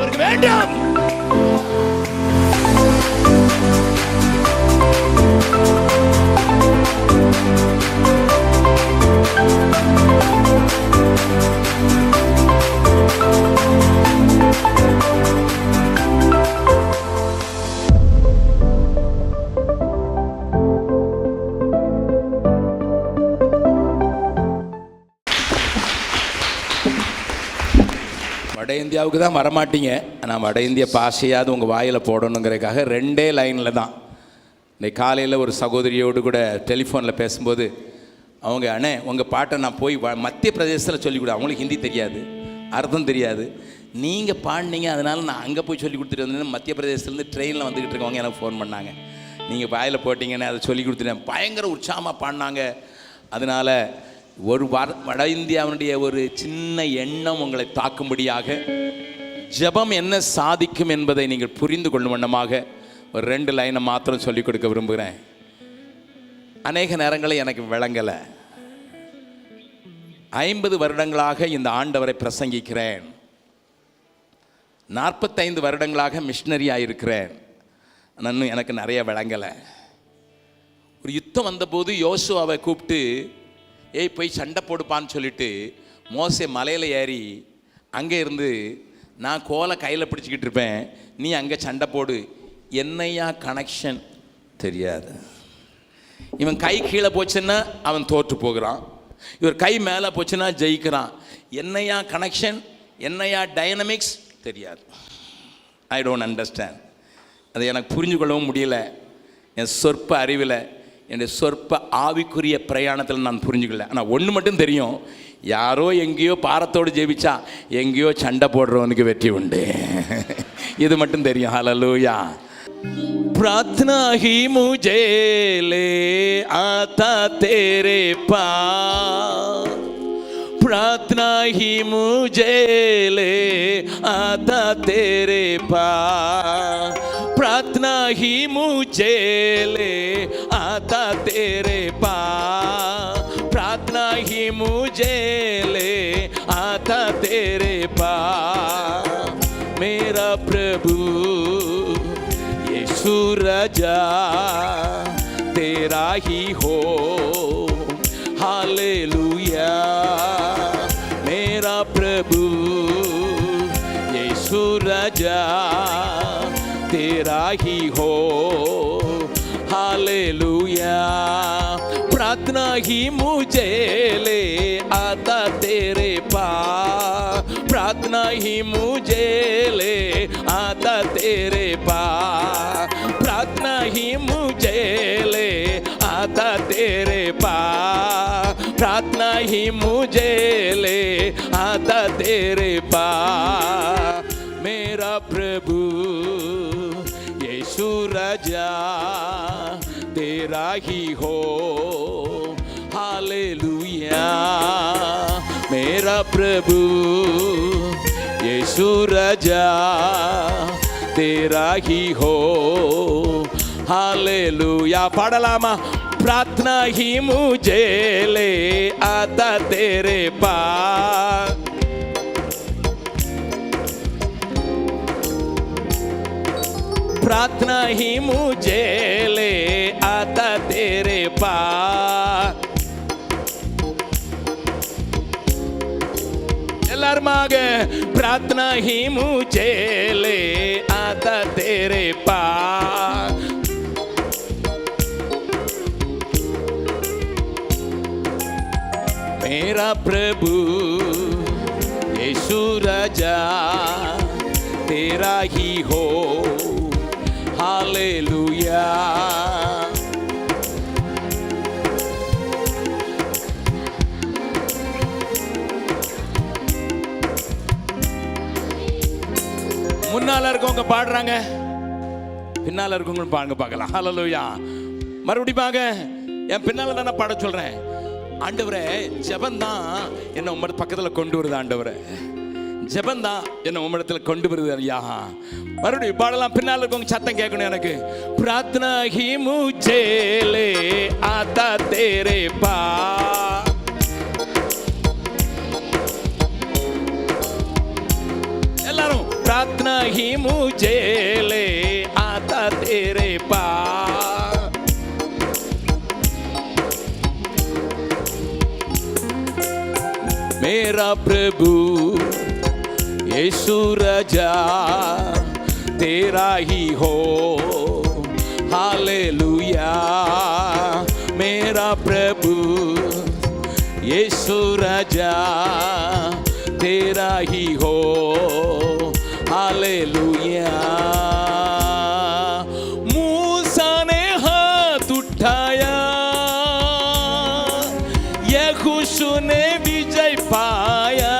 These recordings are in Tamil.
அவருக்கு வேண்டும். வட இந்தியாவுக்கு தான் வரமாட்டீங்க. ஆனால் வட இந்திய பாஷையாவது உங்கள் வாயில் போடணுங்கிறதுக்காக 2 லைனில் தான். இன்னைக்கு காலையில் ஒரு சகோதரியோடு கூட டெலிஃபோனில் பேசும்போது அவங்க, அண்ணே உங்கள் பாட்டை நான் போய் மத்திய பிரதேசத்தில் சொல்லிக் கொடு. அவங்களுக்கு ஹிந்தி தெரியாது, அர்த்தம் தெரியாது. நீங்கள் பாடினீங்க, அதனால் நான் அங்கே போய் சொல்லி கொடுத்துட்டு வந்தேன். மத்திய பிரதேசத்துலேருந்து ட்ரெயினில் வந்துக்கிட்டு இருக்கவங்க எனக்கு ஃபோன் பண்ணாங்க, நீங்கள் வாயில் போட்டிங்கன்னு அதை சொல்லி கொடுத்துட்டேன். பயங்கர உற்சாகமாக பாடினாங்க. அதனால் ஒரு வட இந்தியாவினுடைய ஒரு சின்ன எண்ணம் உங்களை தாக்கும்படியாக, ஜெபம் என்ன சாதிக்கும் என்பதை நீங்கள் புரிந்து கொள்ளும் வண்ணமாக ஒரு 2 லைனை மாத்திரம் சொல்லிக் கொடுக்க விரும்புகிறேன். அநேக நேரங்களில் எனக்கு விளங்கலை. 50 வருடங்களாக இந்த ஆண்டவரை பிரசங்கிக்கிறேன். 45 வருடங்களாக மிஷினரியாக இருக்கிறேன். இன்னும் எனக்கு நிறைய விளங்கலை. ஒரு யுத்தம் வந்தபோது யோசுவாவை கூப்பிட்டு, ஏய் போய் சண்டை போடுப்பான்னு சொல்லிட்டு மோசே மலையில் ஏறி அங்கே இருந்து, நான் கோலை கையில் பிடிச்சிக்கிட்டு இருப்பேன், நீ அங்கே சண்டை போடு. என்னையா கனெக்ஷன் தெரியாது. இவன் கை கீழே போச்சுன்னா அவன் தோற்று போகிறான், இவர் கை மேலே போச்சுன்னா ஜெயிக்கிறான். என்னையா கனெக்ஷன், என்னையா டைனமிக்ஸ் தெரியாது. I don't understand. அதை எனக்கு புரிஞ்சு கொள்ளவும் முடியல. என் சொற்ப அறிவில், என்னுடைய சொற்ப ஆவிக்குரிய பிரயாணத்தில் நான் புரிஞ்சுக்கல. ஆனால் ஒன்று மட்டும் தெரியும், யாரோ எங்கேயோ பாரத்தோடு ஜெபிச்சா எங்கேயோ சண்டை போடுறவனுக்கு வெற்றி உண்டு. இது மட்டும் தெரியும். ஹல்லேலூயா. प्रार्थना ही मुझे ले आता तेरे पास, प्रार्थना ही मुझे ले आता तेरे पास, प्रार्थना ही मुझे ले आता तेरे पास, प्रार्थना ही मुझे ले आता तेरे पास। मेरा प्रभु यीशु राजा तेरा ही हो, हालेलुया। मेरा प्रभु यीशु राजा तेरा ही हो, हालेलुया। प्रार्थना ही मुझे ले आता तेरे पास, प्रार्थना ही मुझे ले आता तेरे पास, प्रार्थना ही मुझे ले आता तेरे पास, प्रार्थना ही मुझे ले आता तेरे पास। मेरा प्रभु यीशु राजा तेरा ही हो, हालेलुया। मेरा प्रभु यीशु राजा तेरा ही हो, हालेलुया। पाडलामा। प्रार्थना ही मुझे ले आता तेरे पास, प्रार्थना ही मुझे ले आता तेरे पास। எல்லாருமாக प्रार्थना ही मुझे ले आता तेरे पास। मेरा प्रभु यीशु राजा तेरा ही हो, हालेलुया। முன்னால இருக்கவங்க பாடுறாங்க, பின்னால இருக்கவங்க பாடுங்க பார்க்கலாம். ஹல்லேலூயா. மறுபடியும் பாங்க, என் பின்னால தானே பாட சொல்றேன். ஆண்டவரே, ஜெபந்தான் என்ன உம்ம பக்கத்துல கொண்டு வருது. ஆண்டவரே, ஜெபந்தான் என்ன உம்மிடத்துல கொண்டு வருது. ஐயா, மறுபடியும் பாடலாம். பின்னால இருக்கவங்க சத்தம் கேட்கணும் எனக்கு. प्रार्थना ही मुझे ले आता तेरे पास, எல்லாரும் प्रार्थना ही मुझे ले आता तेरे पास। मेरा प्रभु यीशु राजा तेरा ही हो, हालेलुया। मेरा प्रभु यीशु राजा तेरा ही हो, हालेलुया। मूसा ने हाथ उठाया, यहोशू ने विजय पाया।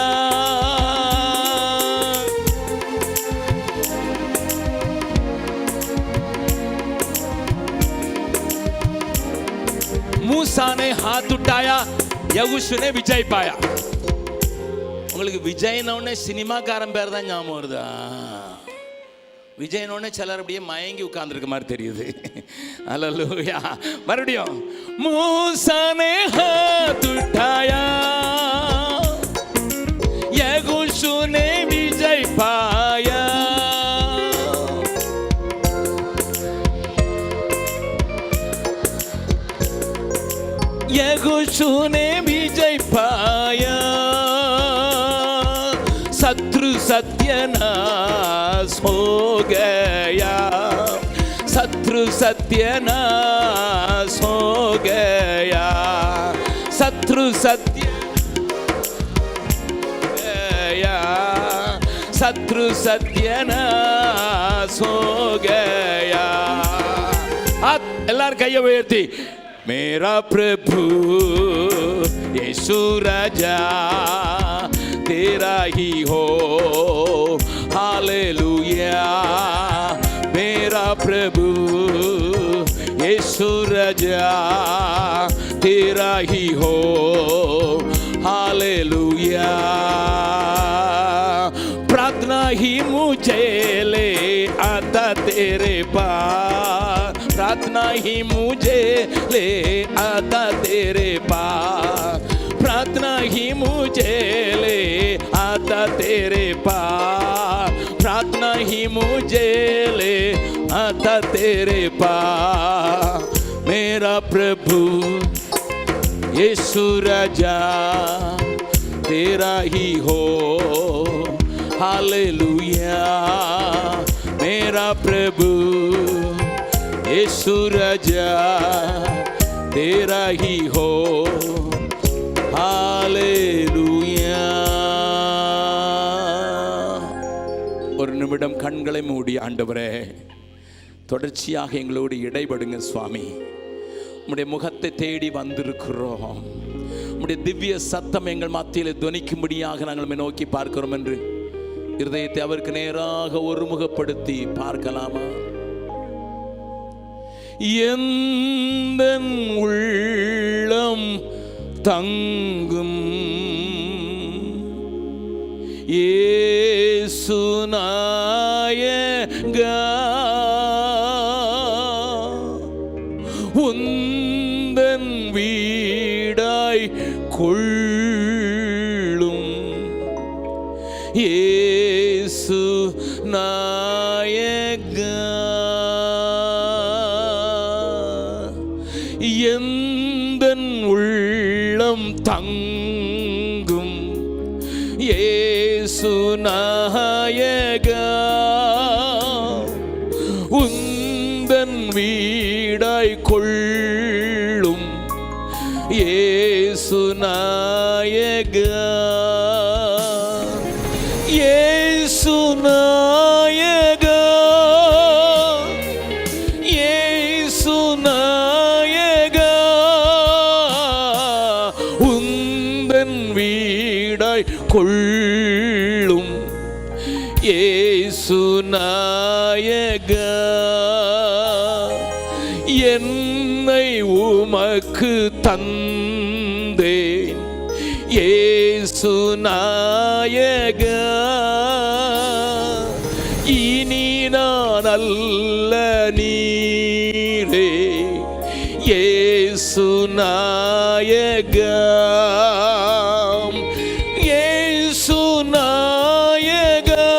मूसा ने हाथ उठाया, यहोशू ने विजय पाया। உங்களுக்கு விஜய்னோடனே சினிமாக்காரன் பேர் தான் ஞாபகம் வருதா? விஜய்னோடனே சிலர் அப்படியே மயங்கி உட்கார்ந்துருக்க மாதிரி தெரியுது. அல்லேலூயா. மறுபடியும் மூசா ने हाथ उठाया, यहोशू ने विजय पाया। यहोशू ने विजय पाया। शत्रु सत्यानाश हो गया, शत्रु सत्यानाश हो गया, शत्रु गया, शत्रु सत्यानाश हो गया। எல்லாரும் கையை உயர்த்தி मेरा प्रभु यीशु राजा तेरा ही हो, हालेलुया। मेरा प्रभु यीशु राजा तेरा ही हो, हालेलुया। प्रार्थना ही मुझे ले आता तेरे पास, प्रार्थना ही मुझे ले आता तेरे पास, प्रार्थना ही मुझे ले आता तेरे पास, प्रार्थना ही मुझे ले आता तेरे पास। मेरा प्रभु यीशु राजा तेरा ही हो, हालेलुया। मेरा प्रभु यीशु राजा तेरा ही हो, हालेलुया। ஒரு நிமிடம் கண்களை மூடி ஆண்டவரே தொடர்ச்சியாக எங்களோடு இடைபடுங்க சுவாமி. உம்முடைய முகத்தை தேடி வந்திருக்கிறோம். உம்முடைய திவ்ய சத்தம் எங்கள் மத்தியில் துணிக்கும்படியாக நாங்கள் நோக்கி பார்க்கிறோம் என்று இருதயத்தை அவருக்கு நேராக ஒருமுகப்படுத்தி பார்க்கலாமா? எந்தன் உள்ளம் தங்கும் இயேசு நாயகா, உந்தன் வீடாய் கொள்ளும் இயேசு நாயகா. எந்தன் உள்ளம் தங்கும் இயேசு நாயகா, உந்தன் வீடாய் கொள்ளும் இயேசு நாயகா. இயேசு நாயகா, இயேசு நாயகா, உந்தன் வீடாய் கொள்ளும் இயேசு நாயகா. என்னை உமக்கு தந்தேன் இயேசு நாயகா, இனி நான் அல்ல நீரே இயேசு நாயகா. இயேசு நாயகா,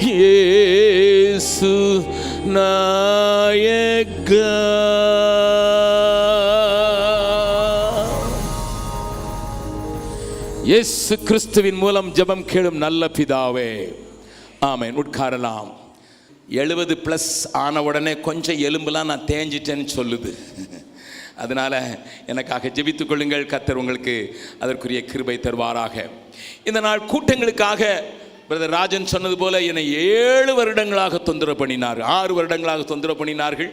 இயேசு நாயகா. இயேசு கிறிஸ்துவின் மூலம் ஜெபம் கேளும் நல்ல பிதாவே, ஆமென். உட்காரலாம். 70+ ஆன உடனே கொஞ்சம் எலும்புலாம் நான் தேஞ்சிட்டேன்னு சொல்லுது. அதனால் எனக்காக ஜெபித்துக் கொள்ளுங்கள். கர்த்தர் உங்களுக்கு அதற்குரிய கிருபை தருவாராக. இந்த நாள் கூட்டங்களுக்காக பிரதர் ராஜன் சொன்னது போல என்னை 7 வருடங்களாக தொந்தரவு பண்ணினார், 6 வருடங்களாக தொந்தரவு பண்ணினார்கள்.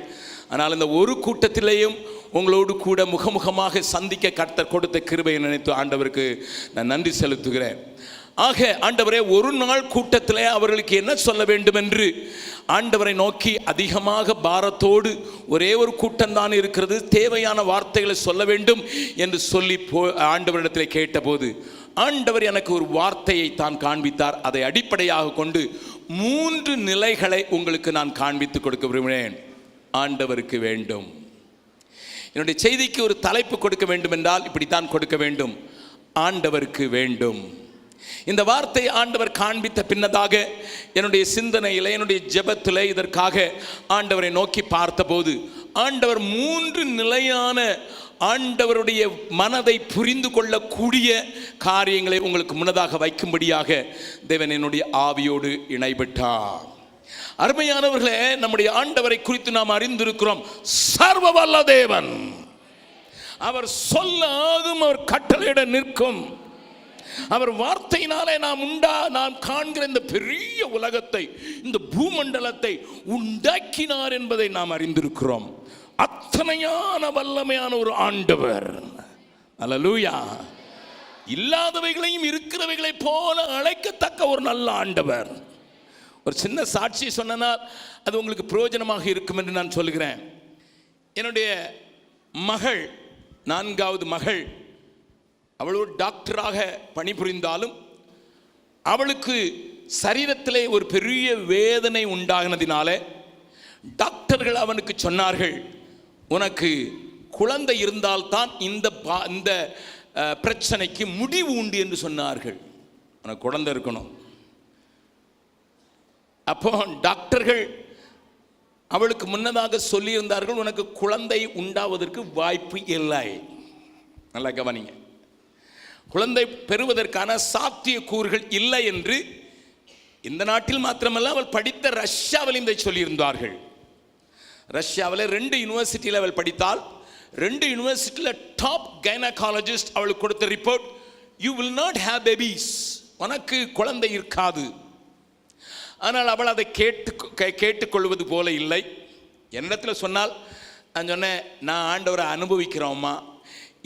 ஆனால் இந்த ஒரு கூட்டத்திலேயும் உங்களோடு கூட முகமுகமாக சந்திக்க கர்த்தர் கொடுத்த கிருபையை நினைத்து ஆண்டவருக்கு நான் நன்றி செலுத்துகிறேன். ஆக ஆண்டவரே, ஒரு நாள் கூட்டத்திலே அவர்களுக்கு என்ன சொல்ல வேண்டும் என்று ஆண்டவரை நோக்கி அதிகமாக பாரத்தோடு, ஒரே ஒரு கூட்டம்தான் இருக்கிறது, தேவையான வார்த்தைகளை சொல்ல வேண்டும் என்று சொல்லி ஆண்டவரிடத்தில் கேட்டபோது ஆண்டவர் எனக்கு ஒரு வார்த்தையை தான் காண்பித்தார். அதை அடிப்படையாக கொண்டு 3 நிலைகளை உங்களுக்கு நான் காண்பித்து கொடுக்க விரும்பினேன். ஆண்டவருக்கு வேண்டும். என்னுடைய செய்திக்கு ஒரு தலைப்பு கொடுக்க வேண்டும் என்றால் இப்படித்தான் கொடுக்க வேண்டும், ஆண்டவருக்கு வேண்டும். இந்த வார்த்தை ஆண்டவர் காண்பித்த பின்னதாக என்னுடைய சிந்தனையில், என்னுடைய ஜெபத்தில் இதற்காக ஆண்டவரை நோக்கி பார்த்தபோது ஆண்டவர் 3 நிலையான ஆண்டவருடைய மனதை புரிந்து கொள்ளக்கூடிய காரியங்களை உங்களுக்கு முன்னதாக வைக்கும்படியாக தேவன் என்னுடைய ஆவியோடு இணைபட்டார். அருமையானவர்களே, நம்முடைய ஆண்டவரை குறித்து நாம் அறிந்திருக்கிறோம். சர்வ வல்ல தேவன், அவர் சொல்லாகும், அவர் கட்டளையிட நிற்கும். அவர் வார்த்தையினாலே நாம் காண்கிற இந்த பெரிய உலகத்தை, இந்த பூமண்டலத்தை உண்டாக்கினார் என்பதை நாம் அறிந்திருக்கிறோம். அத்தனையான வல்லமையான ஒரு ஆண்டவர். அல்லேலூயா. இல்லாதவைகளையும் இருக்கிறவைகளை போல அழைக்கத்தக்க ஒரு நல்ல ஆண்டவர். ஒரு சின்ன சாட்சி சொன்னால் அது உங்களுக்கு பிரயோஜனமாக இருக்கும் என்று நான் சொல்கிறேன். என்னுடைய மகள், 4வது மகள், அவள் ஒரு டாக்டராக பணிபுரிந்தாலும் அவளுக்கு சரீரத்திலே ஒரு பெரிய வேதனை உண்டாகினதினாலே டாக்டர்கள் அவனுக்கு சொன்னார்கள், உனக்கு குழந்தை இருந்தால்தான் இந்த பிரச்சனைக்கு முடிவு உண்டு என்று சொன்னார்கள். உனக்கு குழந்தை இருக்கணும். அப்போ டாக்டர்கள் அவளுக்கு முன்னதாக சொல்லியிருந்தார்கள், உனக்கு குழந்தை உண்டாவதற்கு வாய்ப்பு இல்லை. நல்லா கவனிங்க, குழந்தை பெறுவதற்கான சாத்திய கூறுகள் இல்லை என்று இந்த நாட்டில் மாத்திரமல்ல, அவள் படித்த ரஷ்யாவில் இதை சொல்லியிருந்தார்கள். ரஷ்யாவில் 2 யூனிவர்சிட்டியில் அவள் படித்தால், 2 யூனிவர்சிட்டியில் டாப் கைனகாலஜிஸ்ட் அவளுக்கு கொடுத்த report, you will not have babies, உனக்கு குழந்தை இருக்காது. ஆனால் அவள் அதை கேட்டுக்கொள்வது போல இல்லை. என்னிடத்தில் சொன்னால், நான் சொன்னேன், நான் ஆண்டவரை அனுபவிக்கிறோம்மா,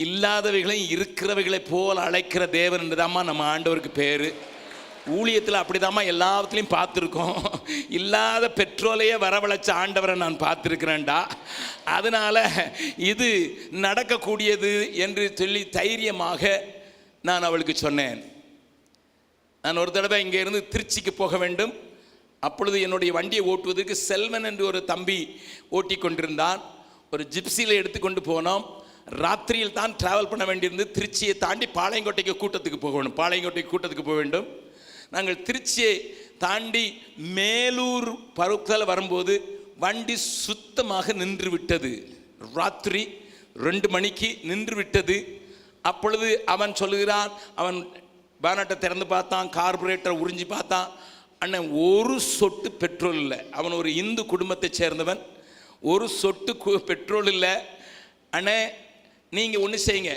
இல்லாதவைகளையும் இருக்கிறவைகளை போல் அழைக்கிற தேவன் என்றுதாம்மா நம்ம ஆண்டவருக்கு பேர். ஊழியத்தில் அப்படிதாம்மா எல்லாத்துலேயும் பார்த்துருக்கோம். இல்லாத பெட்ரோலையே வரவழைச்ச ஆண்டவரை நான் பார்த்துருக்கிறேன்டா. அதனால் இது நடக்கக்கூடியது என்று சொல்லி தைரியமாக நான் அவளுக்கு சொன்னேன். நான் ஒரு தடவை இங்கே இருந்து திருச்சிக்கு போக வேண்டும். அப்பொழுது என்னுடைய வண்டியை ஓட்டுவதற்கு செல்வன் என்று ஒரு தம்பி ஓட்டி கொண்டிருந்தான். ஒரு ஜிப்சியில் எடுத்துக்கொண்டு போனோம். ராத்திரியில் தான் டிராவல் பண்ண வேண்டியிருந்து திருச்சியை தாண்டி பாளையங்கோட்டைக்கு கூட்டத்துக்கு போக வேண்டும். நாங்கள் திருச்சியை தாண்டி மேலூர் பருவத்தில் வரும்போது வண்டி சுத்தமாக நின்று விட்டது. ராத்திரி 2 மணிக்கு நின்று விட்டது. அப்பொழுது அவன் சொல்லுகிறான், அவன் பேனட்டை திறந்து பார்த்தான், கார்பரேட்டரை உறிஞ்சி பார்த்தான். அண்ணன், ஒரு சொட்டு பெட்ரோல் இல்லை. அவன் ஒரு இந்து குடும்பத்தை சேர்ந்தவன். ஒரு சொட்டு பெட்ரோல் இல்லை. அண்ணே, நீங்கள் ஒன்று செய்யுங்க,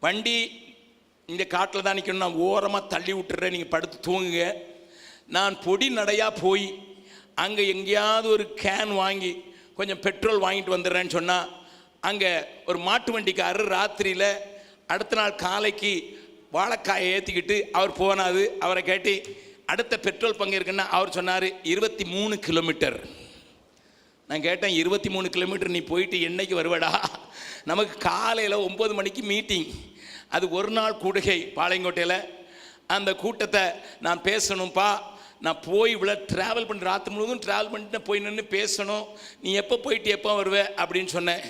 வண்டி இந்த காட்டில் தான் நிற்கணும், நான் ஓரமாக தள்ளி விட்டுறேன், நீங்கள் படுத்து தூங்குங்க. நான் பொடி நடையாக போய் அங்கே எங்கேயாவது ஒரு கேன் வாங்கி கொஞ்சம் பெட்ரோல் வாங்கிட்டு வந்துடுறேன்னு சொன்னால், அங்கே ஒரு மாட்டு வண்டிக்காரர் ராத்திரியில் அடுத்த நாள் காலைக்கு வாழைக்காயை ஏற்றிக்கிட்டு அவர் போனாது. அவரை கேட்டு அடுத்த பெட்ரோல் பங்கு இருக்குன்னா அவர் சொன்னார் 23 கிலோமீட்டர். நான் கேட்டேன், 23 கிலோமீட்டர் நீ போயிட்டு என்னைக்கு வருவடா? நமக்கு காலையில் 9 மணிக்கு மீட்டிங், அது ஒரு நாள் கூடுகை பாளையங்கோட்டையில். அந்த கூட்டத்தை நான் பேசணும்ப்பா, நான் போய் இவ்வளோ ட்ராவல் பண்ணி ராத்திரி முழுவதும் ட்ராவல் பண்ணிட்டு போய் நின்று பேசணும், நீ எப்போ போயிட்டு எப்போ வருவேன் அப்படின்னு சொன்னேன்.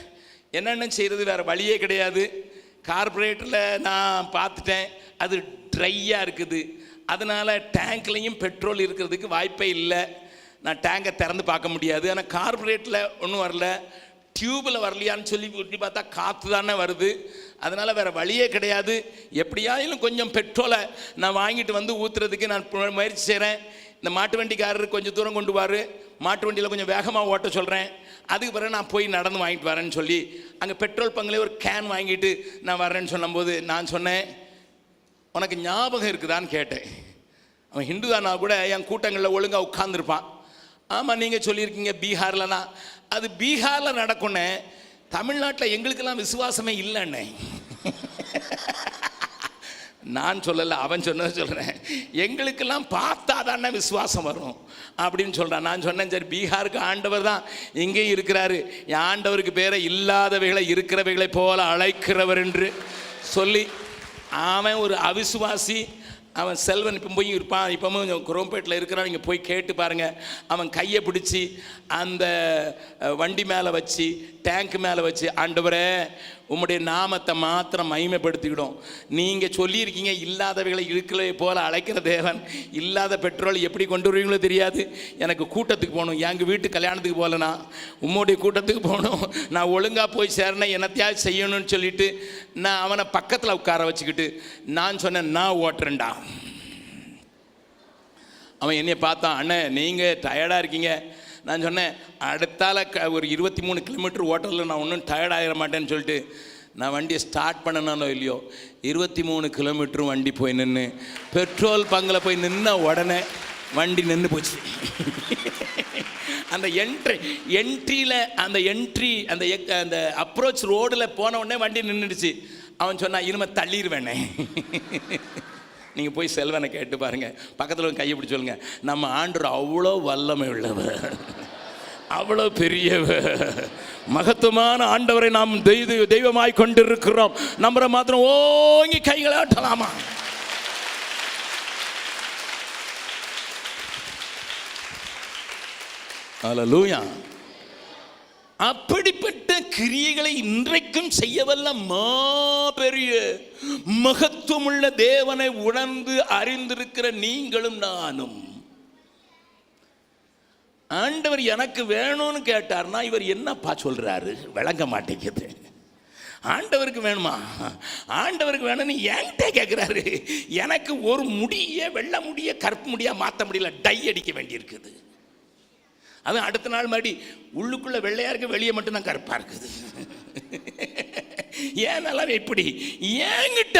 என்னென்ன செய்கிறது, வேறு வழியே கிடையாது. கார்பரேட்டரில் நான் பார்த்துட்டேன், அது ட்ரையாக இருக்குது. அதனால் டேங்க்லேயும் பெட்ரோல் இருக்கிறதுக்கு வாய்ப்பே இல்லை. நான் டேங்கை திறந்து பார்க்க முடியாது. ஆனால் கார்பரேட்டில் ஒன்றும் வரல, டியூப்பில் வரலையான்னு சொல்லி ஊட்டி பார்த்தா காற்று தானே வருது. அதனால் வேறு வழியே கிடையாது. எப்படியாயிலும் கொஞ்சம் பெட்ரோலை நான் வாங்கிட்டு வந்து ஊற்றுறதுக்கு நான் முயற்சி செய்கிறேன். இந்த மாட்டு வண்டிக்காரர் கொஞ்சம் தூரம் கொண்டு வாரு, மாட்டு வண்டியில் கொஞ்சம் வேகமாக ஓட்ட சொல்கிறேன். அதுக்கு பிறகு நான் போய் நடந்து வாங்கிட்டு வரேன்னு சொல்லி அங்கே பெட்ரோல் பங்கில் ஒரு கேன் வாங்கிட்டு நான் வரேன்னு சொன்னபோது நான் சொன்னேன், உனக்கு ஞாபகம் இருக்குதான்னு கேட்டேன். அவன் ஹிந்து தானா கூட என் கூட்டங்களில் ஒழுங்காக உட்காந்துருப்பான். ஆமாம், நீங்கள் சொல்லியிருக்கீங்க பீகார்லனா. அது பீகாரில் நடக்கும்னே, தமிழ்நாட்டில் எங்களுக்கெல்லாம் விசுவாசமே இல்லைன்னே. நான் சொல்லலை, அவன் சொன்னதை சொல்கிறேன். எங்களுக்கெல்லாம் பார்த்தா தானே விசுவாசம் வரும் அப்படின்னு சொல்கிறான். நான் சொன்னேன், சரி பீகாருக்கு ஆண்டவர் தான் இங்கேயும் இருக்கிறாரு, என் ஆண்டவருக்கு பேரை இல்லாதவைகளை இருக்கிறவைகளை போல அழைக்கிறவர் என்று சொல்லி அவன் ஒரு அவிசுவாசி. அவன் செல்வன் இப்போ போய் இருப்பான், இப்போவும் கொஞ்சம் குரோம்பேட்டில் இருக்கிறான். நீங்கள் போய் கேட்டு பாருங்கள். அவன் கையை பிடிச்சி அந்த வண்டி மேலே வச்சு, டேங்க் மேலே வச்சு, ஆண்டவரே உம்முடைய நாமத்தை மாத்திரம் மகிமைப்படுத்திக்கிடும். நீங்கள் சொல்லியிருக்கீங்க இல்லாதவைகளை இழுக்கலை போல் அழைக்கிற தேவன். இல்லாத பெட்ரோல் எப்படி கொண்டு வருவீங்களோ தெரியாது. எனக்கு கூட்டத்துக்கு போகணும், எங்கள் வீட்டு கல்யாணத்துக்கு போகலனா உம்முடைய கூட்டத்துக்கு போகணும், நான் ஒழுங்காக போய் சேரணும், என்னத்தையாவது செய்யணும்னு சொல்லிட்டு நான் அவனை பக்கத்தில் உட்கார வச்சுக்கிட்டு நான் சொன்னேன், நான் ஓட்டுறேன்டா. அவன் என்னைய பார்த்தான், அண்ணே நீங்கள் டயர்டாக இருக்கீங்க. நான் சொன்னேன், அடுத்தால ஒரு 23 கிலோமீட்டர் ஓட்டலில் நான் ஒன்றும் டயர்டாகிட மாட்டேன்னு சொல்லிட்டு நான் வண்டியை ஸ்டார்ட் பண்ணனானோ இல்லையோ 23 கிலோமீட்டரும் வண்டி போய் நின்று பெட்ரோல் பங்கில் போய் நின்ன உடனே வண்டி நின்று போச்சு. அந்த என்ட்ரியில் அந்த அப்ரோச் ரோடில் போன உடனே வண்டி நின்றுடுச்சு. அவன் சொன்னான், இனிமேல் தள்ளிடுவேனே. நீங்கள் போய் செல்வனை கேட்டு பாருங்கள், பக்கத்தில் கையை பிடிச்சி சொல்லுங்கள், நம்ம ஆண்டவர் அவ்வளோ வல்லமை உள்ளவர், அவ்வளோ பெரியவர், மகத்துவமான ஆண்டவரை நாம் தெய்வமாய் கொண்டிருக்கிறோம். நம்புற மாத்திரம் ஓங்கி கைகளை ஆட்டலாமா? அல்லேலூயா. அப்படிப்பட்ட கிரியைகளை இன்றைக்கும் செய்யவல்ல மாபெரிய மகத்துவமுள்ள தேவனை உணர்ந்து அறிந்திருக்கிற நீங்களும் நானும், ஆண்டவர் எனக்கு வேணும்னு கேட்டார்னா இவர் என்னப்பா சொல்றாரு விளங்க மாட்டேங்குது. ஆண்டவருக்கு வேணுமா? ஆண்டவருக்கு வேணும்னு என்கிட்ட கேட்குறாரு. எனக்கு ஒரு முடிய வெள்ளை முடிய கருப்பு முடியா மாற்ற முடியல, டை அடிக்க வேண்டியிருக்குது. அது அடுத்த நாள் மாதிரி உள்ளுக்குள்ள வெள்ளையா இருக்கு, வெளியே மட்டும்தான் கருப்பா இருக்குது. ஏன்னாலும் இப்படி ஏங்கிட்ட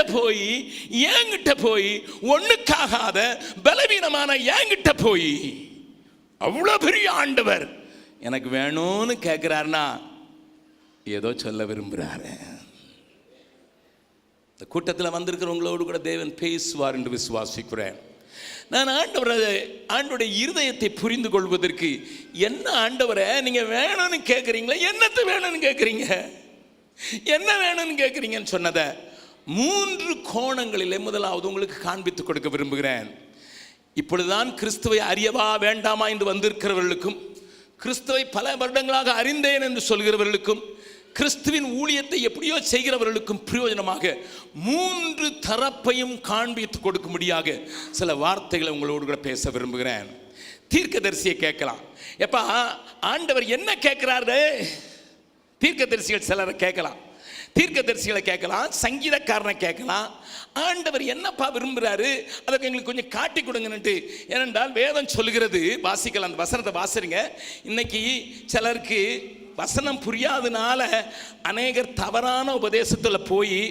போய் ஒண்ணுக்காகாத பலவீனமான ஏங்கிட்ட போய் அவ்வளோ பெரிய ஆண்டவர் எனக்கு வேணும்னு கேட்கிறாருன்னா ஏதோ சொல்ல விரும்புகிறாரு. இந்த கூட்டத்தில் வந்திருக்கிறவங்களோடு கூட தேவன் பேசுவார் என்று விசுவாசிக்கிறேன். நான் ஆண்டவருடைய இருதயத்தை புரிந்து கொள்வதற்கு, என்ன ஆண்டவரை நீங்க வேணும்னு கேட்குறீங்களா, என்னத்தை வேணும்னு கேட்குறீங்க, என்ன வேணும்னு கேட்குறீங்கன்னு சொன்னதை 3 கோணங்களிலே முதலாவது உங்களுக்கு காண்பித்து கொடுக்க விரும்புகிறேன். இப்பொழுதுதான் கிறிஸ்துவை அறியவா வேண்டாமா என்று வந்திருக்கிறவர்களுக்கும், கிறிஸ்துவை பல வருடங்களாக அறிந்தேன் என்று சொல்கிறவர்களுக்கும், கிறிஸ்துவின் ஊழியத்தை எப்படியோ செய்கிறவர்களுக்கும் பிரயோஜனமாக 3 தரப்பையும் காண்பித்து கொடுக்கும்படியாக சில வார்த்தைகளை உங்களோடு கூட பேச விரும்புகிறேன். தீர்க்கதரிசியை கேட்கலாம். எப்பா ஆண்டவர் என்ன கேட்கிறாரு? தீர்க்கதரிசிகள் சிலரை கேட்கலாம், தீர்க்கதரிசிகளை கேட்கலாம், சங்கீதக்காரனை கேட்கலாம். ஆண்டவர் என்னப்பா விரும்புகிறாரு, அதுக்கு எங்களுக்கு கொஞ்சம் காட்டி கொடுங்கன்னுட்டு. ஏனென்றால் வேதம் சொல்லுகிறது, வாசிக்கலாம், அந்த வசனத்தை வாசிருங்க. இன்னைக்கு சிலருக்கு வசனம் புரியாதனால அநேகர் தவறான உபதேசத்தில் போய்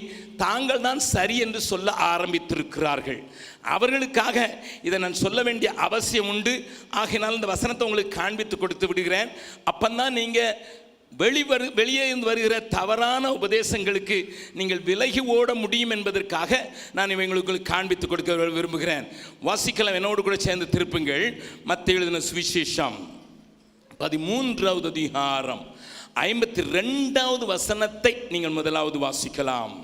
தாங்கள் தான் சரி என்று சொல்ல ஆரம்பித்திருக்கிறார்கள். அவர்களுக்காக இதை நான் சொல்ல வேண்டிய அவசியம் உண்டு. ஆகையினால் இந்த வசனத்தை உங்களுக்கு காண்பித்து கொடுத்து விடுகிறேன். அப்பந்தான் நீங்கள் வெளியே இருந்து வருகிற தவறான உபதேசங்களுக்கு நீங்கள் விலகி ஓட முடியும் என்பதற்காக நான் இவங்களுக்கு காண்பித்து கொடுக்க விரும்புகிறேன். வாசிக்கலாம், என்னோடு கூட சேர்ந்து திருப்புங்கள். மத்தேயு எழுதின சுவிசேஷம் 13வது அதிகாரம் 52வது வசனத்தை நீங்கள் முதலாவது வாசிக்கலாம்.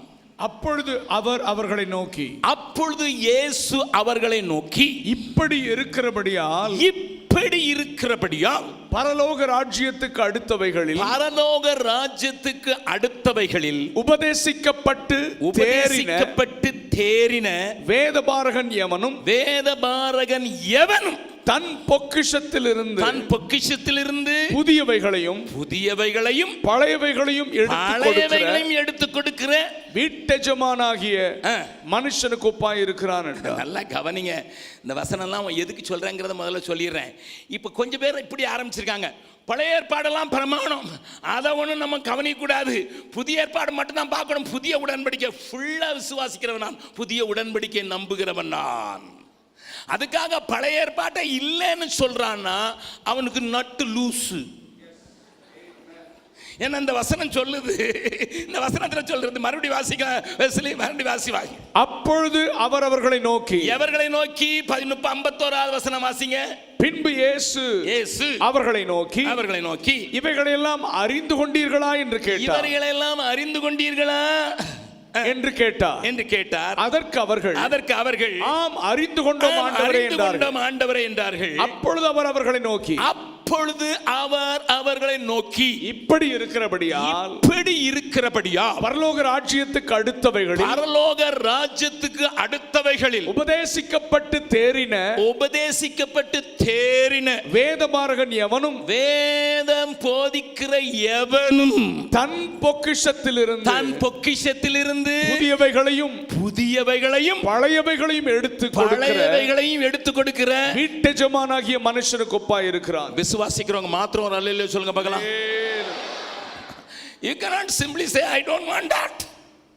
அப்பொழுது அவர் அவர்களை நோக்கி, அப்பொழுது இயேசு அவர்களை நோக்கி, இப்படி இருக்கிறபடியால் பரலோக ராஜ்யத்துக்கு அடுத்தவைகளில் உபதேசிக்கப்பட்டு தேறின வேதபாரகன் எவனும் வேதபாரகன் எவனும் தன் பொக்கிஷத்திலிருந்து புதியவைகளையும் பழையவைகளையும் எடுத்து கொடுக்கிற வீட்டெஜமானாகிய மனுஷனுக்கு ஒப்பாய் இருக்கிறான். நல்லா கவனிங்க, இந்த வசனம் எல்லாம் எதுக்கு சொல்றேங்கிறத முதல்ல சொல்லிடுறேன். இப்ப கொஞ்சம் பேர் இப்படி ஆரம்பிச்சிருக்காங்க, பழைய ஏற்பாடெல்லாம் பிரமாணம், அதை ஒன்றும் நம்ம கவனிக்கூடாது, புதிய ஏற்பாடு மட்டும்தான் பார்க்கணும், புதிய உடன்படிக்கை ஃபுல்லா விசுவாசிக்கிறவன் நான், புதிய உடன்படிக்கை நம்புகிறவன் நான். அதுக்காக பழைய ஏற்பாட்டை இல்லைன்னு சொல்றான்னா அவனுக்கு நட்டு லூசு. ஏன்னா இந்த வசனம் சொல்லுது, இந்த வசனத்துல சொல்றது, மறுபடியும் வாசிக்க வெஸ்லி, மறுபடியும் வாசி. அப்பொழுது அவர் அவர்களை நோக்கி 51வது வசனம் வாசிங்க. பின்பு இயேசு அவர்களை நோக்கி இவைகளெல்லாம் அறிந்து கொண்டீர்களா என்று கேட்டார். இவைகளெல்லாம் அறிந்து கொண்டீர்களா என்று கேட்டார். அதற்கு அவர்கள் ஆம் அறிந்து கொண்டோம் ஆண்டவரே என்றார்கள். அப்பொழுது அவர் அவர்களை நோக்கி இப்படி இருக்கிறபடியால் பரலோக ராஜ்யத்துக்கு அடுத்தவைகளில் உபதேசிக்கப்பட்டு தேறின வேதபாரகன் எவனும் வேதம் போதிக்கிற எவனும் தன் பொக்கிஷத்திலிருந்து புதியவைகளையும் பழையவைகளையும் எடுத்து கொடுக்கிற வீட்டெஜமானாகிய மனுஷனுக்கு ஒப்பாய் இருக்கிறான். விசுவாசிக்கிறவங்க மாத்திரம் ஒரு அல்லேலூயா சொல்லுங்க பார்க்கலாம். You cannot simply say I don't want that.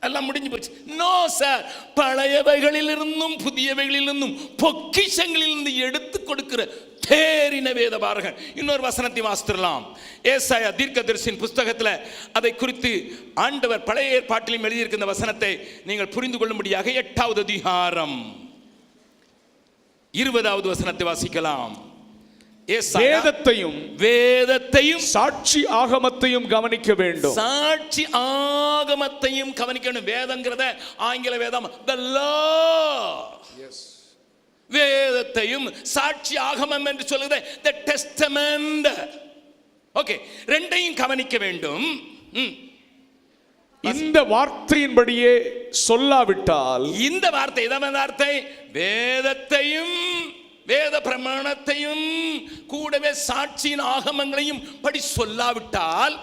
எல்லாம் முடிஞ்சு போச்சு. நோ சார், பழையவைகளிலிருந்தும் புதியவைகளிலிருந்தும் பொக்கிஷங்களிலிருந்து எடுத்து கொடுக்கிற தேறின வேதபாரகன். இன்னொரு வசனத்தை வாசிக்கலாம். ஏசாயா தீர்க்கதரிசியின் புஸ்தகத்தில் அதை குறித்து ஆண்டவர் பழைய ஏற்பாட்டிலும் எழுதியிருக்கிற இந்த வசனத்தை நீங்கள் புரிந்து கொள்ளும்படியாக 8வது அதிகாரம் 20வது வசனத்தை வாசிக்கலாம். வேதத்தையும் சாட்சி ஆகமத்தையும் கவனிக்க வேண்டும். வேதங்கிறத ஆங்கில வேதம் the law. வேதத்தையும் சாட்சி ஆகமம் என்று சொல்லுது the testament. ஓகே, ரெண்டையும் கவனிக்க வேண்டும். இந்த வார்த்தையின்படியே சொல்லாவிட்டால், இந்த வார்த்தை வேதத்தையும் வேத பிரமாணத்தையும் கூடவே சாட்சியின் ஆகமங்களையும் படி சொல்லாவிட்டால்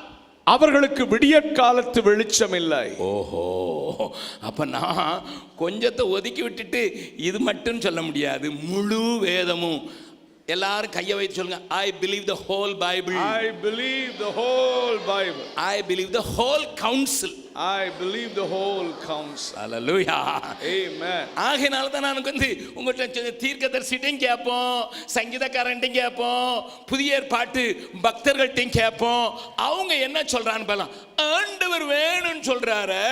அவர்களுக்கு விடிய காலத்து வெளிச்சம் இல்லை. ஓஹோ, அப்ப நான் கொஞ்சத்தை ஒதுக்கி விட்டுட்டு இது மட்டும் சொல்ல முடியாது, முழு வேதமும். எல்லாரும் கையை வைத்து சொல்லுங்க, I believe the whole Bible. I believe the whole Bible. I believe the whole counsel. I believe the whole counsel. Hallelujah. Amen. ஆகையால தான் நான் உங்கள்கிட்ட தீர்க்கதரிசிட்டையும் கேட்போம், சங்கீதக்காரன்ட்டையும் கேட்போம், புதிய ஏற்பாட்டு பக்தர்கள்ட்டையும் கேட்போம். அவங்க என்ன சொல்றான்னு பாருங்க. ஆண்டவர் வேணும்னு சொல்றாரு,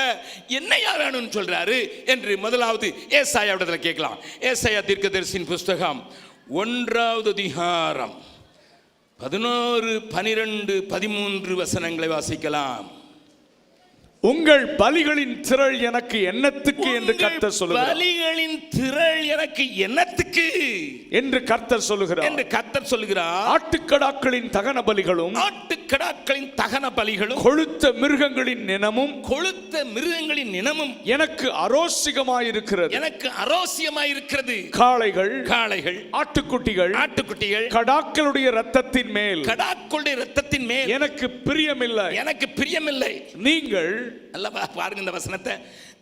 என்னையா வேணும்னு சொல்றாரு என்று முதலாவது ஏசாயாவிடத்துல கேட்கலாம். ஏசாயா தீர்க்கதரிசியின் புஸ்தகம் 1வது அதிகாரம் 11, 12, 13 வசனங்களை வாசிக்கலாம். உங்கள் பலிகளின் திரள் எனக்கு என்னத்துக்கு என்று கர்த்தர் சொல்லுகிறார். பலிகளின் திரள் எனக்கு என்னத்துக்கு என்று கர்த்தர் சொல்லுகிறார். ஆட்டுக்கடாக்களின் தகன பலிகளும் கொழுத்த மிருகங்களின் நினமும் எனக்கு அரோசியமாயிருக்கிறது. காளைகள் ஆட்டுக்குட்டிகள் கடாக்களுடைய இரத்தத்தின் மேல் எனக்கு பிரியமில்லை. நீங்கள் பாருங்க இந்த வசனத்தை.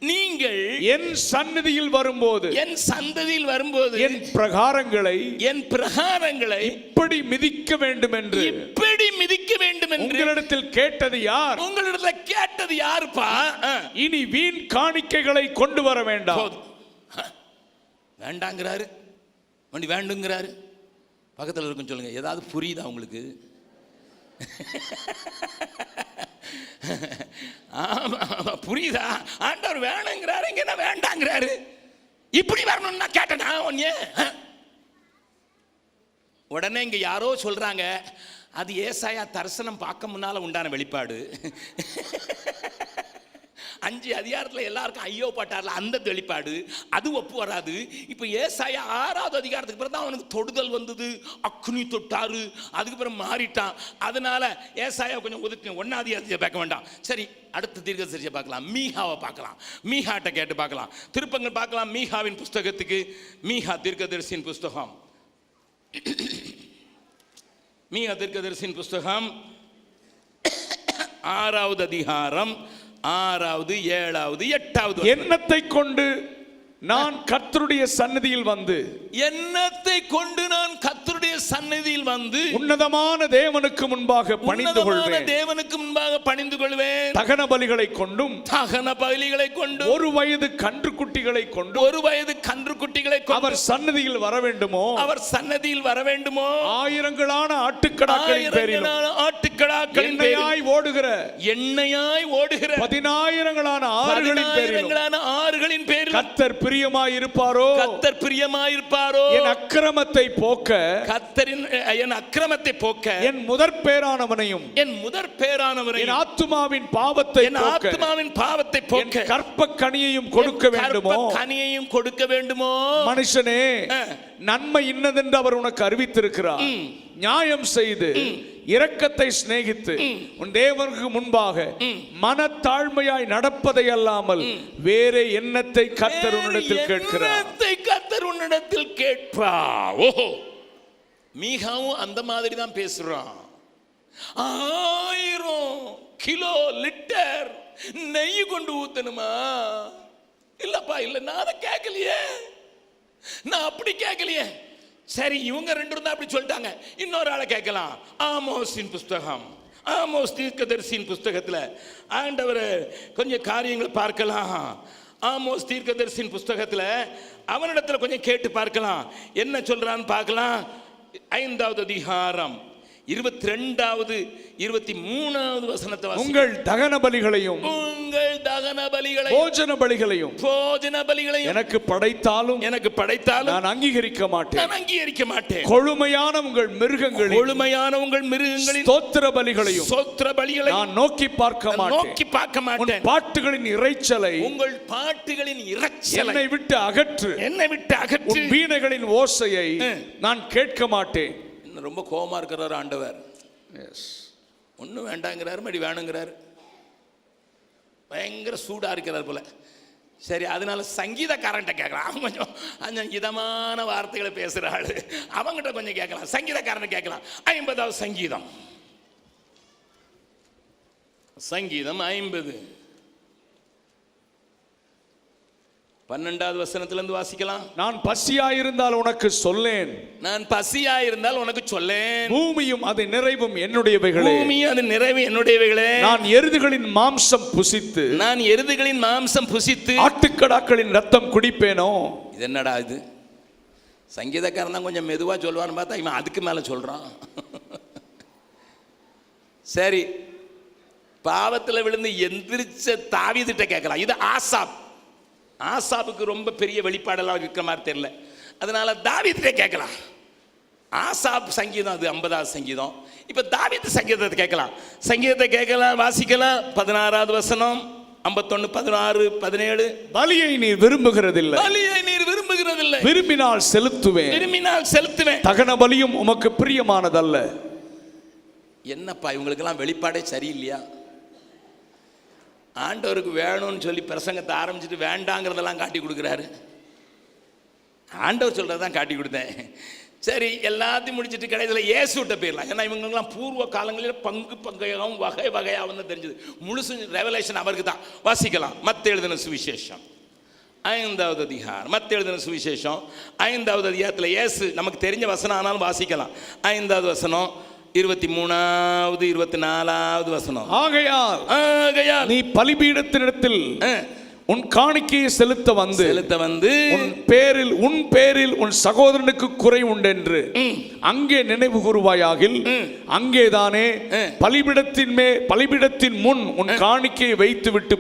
நீங்கள் என் சந்நிதியில் வரும்போது என் பிரகாரங்களை இப்படி மிதிக்க வேண்டும் என்று உங்களிடத்தில் கேட்டது யாருப்பா? இனி வீண் காணிக்கைகளை கொண்டு வர வேண்டாம். வேண்டாங்கிறாரு, வேண்டுங்கிறாரு. பக்கத்தில் இருக்கும் சொல்லுங்க, ஏதாவது புரியுதா உங்களுக்கு? புரியுதா? ஆண்டவர் வேணுங்கிறாரு, இங்க என்ன வேண்டாங்கிறாரு. இப்படி வரணும்னா கேட்டனா ஒன்னே. உடனே இங்க யாரோ சொல்றாங்க, அது ஏசாயா தரிசனம் பார்க்க முன்னால உண்டான வெளிப்பாடு. 5 அதிகாரத்துல எல்லாருக்கும் ஐயோ பட்டார்ல அந்த வெளிப்பாடு அது ஒப்பு வராது. இப்போ ஏசாயா 6வது அதிகாரத்துக்கு பிறகு தான் அவனுக்கு தொடுதல் வந்தது, அக்னி தொட்டாரு, அதுக்கு பிறகு மாறிட்டான். அதனால ஏசாயா கொஞ்சம் ஒதுக்கு, 1வது அதிகாரத்தை பார்க்க வேண்டாம். சரி, அடுத்த தீர்க்கதரிசியை பார்க்கலாம், மீகாவை பார்க்கலாம். மீகாட்ட கேட்டு பார்க்கலாம், திருப்பங்கள் பார்க்கலாம். மீகாவின் புஸ்தகத்துக்கு, மீகா தீர்க்கதரிசியின் புஸ்தகம், மீகா தீர்க்கதரிசியின் புஸ்தகம் 6வது அதிகாரம் 6வது 7வது 8வது. எண்ணத்தை கொண்டு நான் கர்த்தருடைய சந்நிதியில் வந்து, எண்ணத்தை கொண்டு நான் கர்த்தருடைய சந்நிதியில் வந்து உன்னதமான தேவனுக்கு முன்பாக பணிந்து கொள்வேன். தேவனுக்கு முன்பாக பணிந்து கொள்வேன். தகன பலிகளை கொண்டும், தகன பலிகளை கொண்டு, 1 வயது கன்றுக்குட்டிகளை கொண்டு, 1 வயது கன்றுக்குட்டிகளை கொண்டு அவர் சந்நிதியில் வர வேண்டுமோ, அவர் சந்நிதியில் வர வேண்டுமோ. ஆயிரங்களான ஆட்டுக்கடாக்களின் பேரிலும், ஆட்டுக்கடாக்களின் எண்ணெயாய் ஓடுகிற, எண்ணெயாய் ஓடுகிற 10,000 ஆறுகளின் பேரிலும் கர்த்தர் பிரியமாய் இருப்பாரோ, கர்த்தர் பிரியமாய் இருப்பாரோ. என் அக்கிரமத்தை போக்க, கர்த்தரின் என் அக்கிரமத்தை போக்க, என் முதற் பேரானவனையும், என் முதற் பேரானவனையும், என் ஆத்துமாவின் பாவத்தை என் ஆத்துமாவின் பாவத்தை போக்க, கற்ப கனியையும் கொடுக்க வேண்டுமோ, கனியையும் கொடுக்க வேண்டுமோ. மனுஷனே, நன்மை இன்னதென்று அவர் உனக்கு அறிவித்திருக்கிறார். நியாயம் செய்து இரக்கத்தை சிநேகித்து உன் தேவனுக்கு முன்பாக மனத்தாழ்மையாய் நடப்பதை அல்லாமல் வேறே எண்ணத்தை கர்த்தர் உன்னிடத்தில் கேட்கிறார். கர்த்தர் உன்னிடத்தில் கேட்பார். ஓஹோ, மீகாவும் அந்த மாதிரி தான் பேசுறான். 1000 கிலோ லிட்டர் நெய் கொண்டு ஊத்தணுமா? இல்லப்பா, இல்ல, நான் அதை கேட்கலையே, நான் அப்படி கேட்கலையே. சரி, இவங்க 2 இருந்தா அப்படி சொல்லிட்டாங்க. இன்னொரு ஆளை கேட்கலாம். ஆமோஸின் புஸ்தகம், ஆமோஸ் தீர்க்கதரிசியின் புஸ்தகத்தில் ஆண்டவர் கொஞ்சம் காரியங்களை பார்க்கலாம். ஆமோஸ் தீர்க்கதரிசியின் புஸ்தகத்தில் அவனிடத்தில் கொஞ்சம் கேட்டு பார்க்கலாம், என்ன சொல்றான்னு பார்க்கலாம். 5வது அதிகாரம் 22வது 23வது வசனத்தை, உங்கள் தகன பலிகளையும், உங்கள் தகன பலிகளை, போஜன பலிகளையும், போஜன பலிகளையும் எனக்கு படைத்தாலும் நான் அங்கீகரிக்க மாட்டேன். கொழுமையான உங்கள் மிருகங்களின் ஸ்தோத்திர பலிகளையும் நான் நோக்கி பார்க்க மாட்டேன். பாட்டுகளின் இரைச்சலை, உங்கள் பாட்டுகளின் இரைச்சலை என்னை விட்டு அகற்று. உன் வீணைகளின் ஓசையை நான் கேட்க மாட்டேன். ரொம்ப கோபமா இருக்கிறார் ஆண்டவர். ஒன்றும் வேண்டாங்கிறாரு, மடி வேணுங்கிறாரு, பயங்கர சூடா இருக்கிறார் போல. சரி, அதனால சங்கீதக்காரன்ட்ட கேட்கலாம். அவன் கொஞ்சம் இதமான வார்த்தைகளை பேசுற ஆளு, அவங்கிட்ட கொஞ்சம் கேட்கலாம். சங்கீதக்காரனை கேட்கலாம். 50வது சங்கீதம், சங்கீதம் 50 12வது வசனத்திலிருந்து வாசிக்கலாம். நான் பசியாயிருந்தால் உனக்கு சொல்லேன், நான் பசியாயிருந்தால் உனக்கு சொல்லேன். பூமியும் அது நிறைவும் என்னுடையவைகளே, பூமியும் அது நிறைவு என்னுடையவைகளே. நான் எருதுகளின் மாம்சம் புசித்து ஆட்டுக்கடாக்களின் ரத்தம் குடிப்பேனோ. இது என்னடா இது? சங்கீதக்காரன் தான் கொஞ்சம் மெதுவா சொல்வான்னு பார்த்தா இவன் அதுக்கு மேல சொல்றான். சரி, பாவத்தில் விழுந்து எந்திரிச்ச தாவீதுட்ட கேட்கலாம். இது ஆசாப்புக்கு ரொம்ப பெரிய வெளிப்பாடெல்லாம் இருக்கிற மாதிரி தெரியல, அதனால தாவீதுட்டே கேட்கலாம். ஆசாப் சங்கீதம் அது 50வது சங்கீதம். இப்ப தாவீது சங்கீதத்தை கேட்கலாம். வாசிக்கலாம். 16வது வசனம், 51, 16, 17. பலியை நீர் விரும்புகிறதில்லை, விரும்பினால் செலுத்துவேன். தகன பலியும் உமக்கு பிரியமானதல்ல. என்னப்பா இவங்களுக்கெல்லாம் வெளிப்பாடே சரியில்லையா? ஆண்டவருக்கு வேணும்னு சொல்லி பிரசங்கத்தை ஆரம்பிச்சுட்டு வேண்டாங்கிறதெல்லாம் காட்டி கொடுக்குறாரு. ஆண்டவர் சொல்றதான் காட்டி கொடுத்தேன். சரி, எல்லாத்தையும் முடிச்சுட்டு கடைசியில் இயேசுட்ட போயிடலாம். ஏன்னா இவங்கெல்லாம் பூர்வ காலங்களில் பங்காகவும் வகை வகையாகவும் தான் தெரிஞ்சது. முழுசு ரெவலேஷன் அவருக்கு தான். வாசிக்கலாம். மத்தேயு எழுதின சுவிசேஷம் 5வது அதிகாரம். மத்தேயு எழுதின சுவிசேஷம் 5வது அதிகாரத்தில் இயேசு, நமக்கு தெரிஞ்ச வசனம் ஆனாலும் வாசிக்கலாம். 5வது வசனம், 23வது 24வது வசனம். ஆகையால் நீ பலிபீடத்தினிடத்தில் உன் காணிக்கையை செலுத்த வந்து உன் பேரில் உன் சகோதரனுக்கு குறை உண்டென்று அங்கே நினைவு கூறுவாயாகில், அங்கேதானே பலிபீடத்தின் முன் உன் காணிக்கையை வைத்துவிட்டு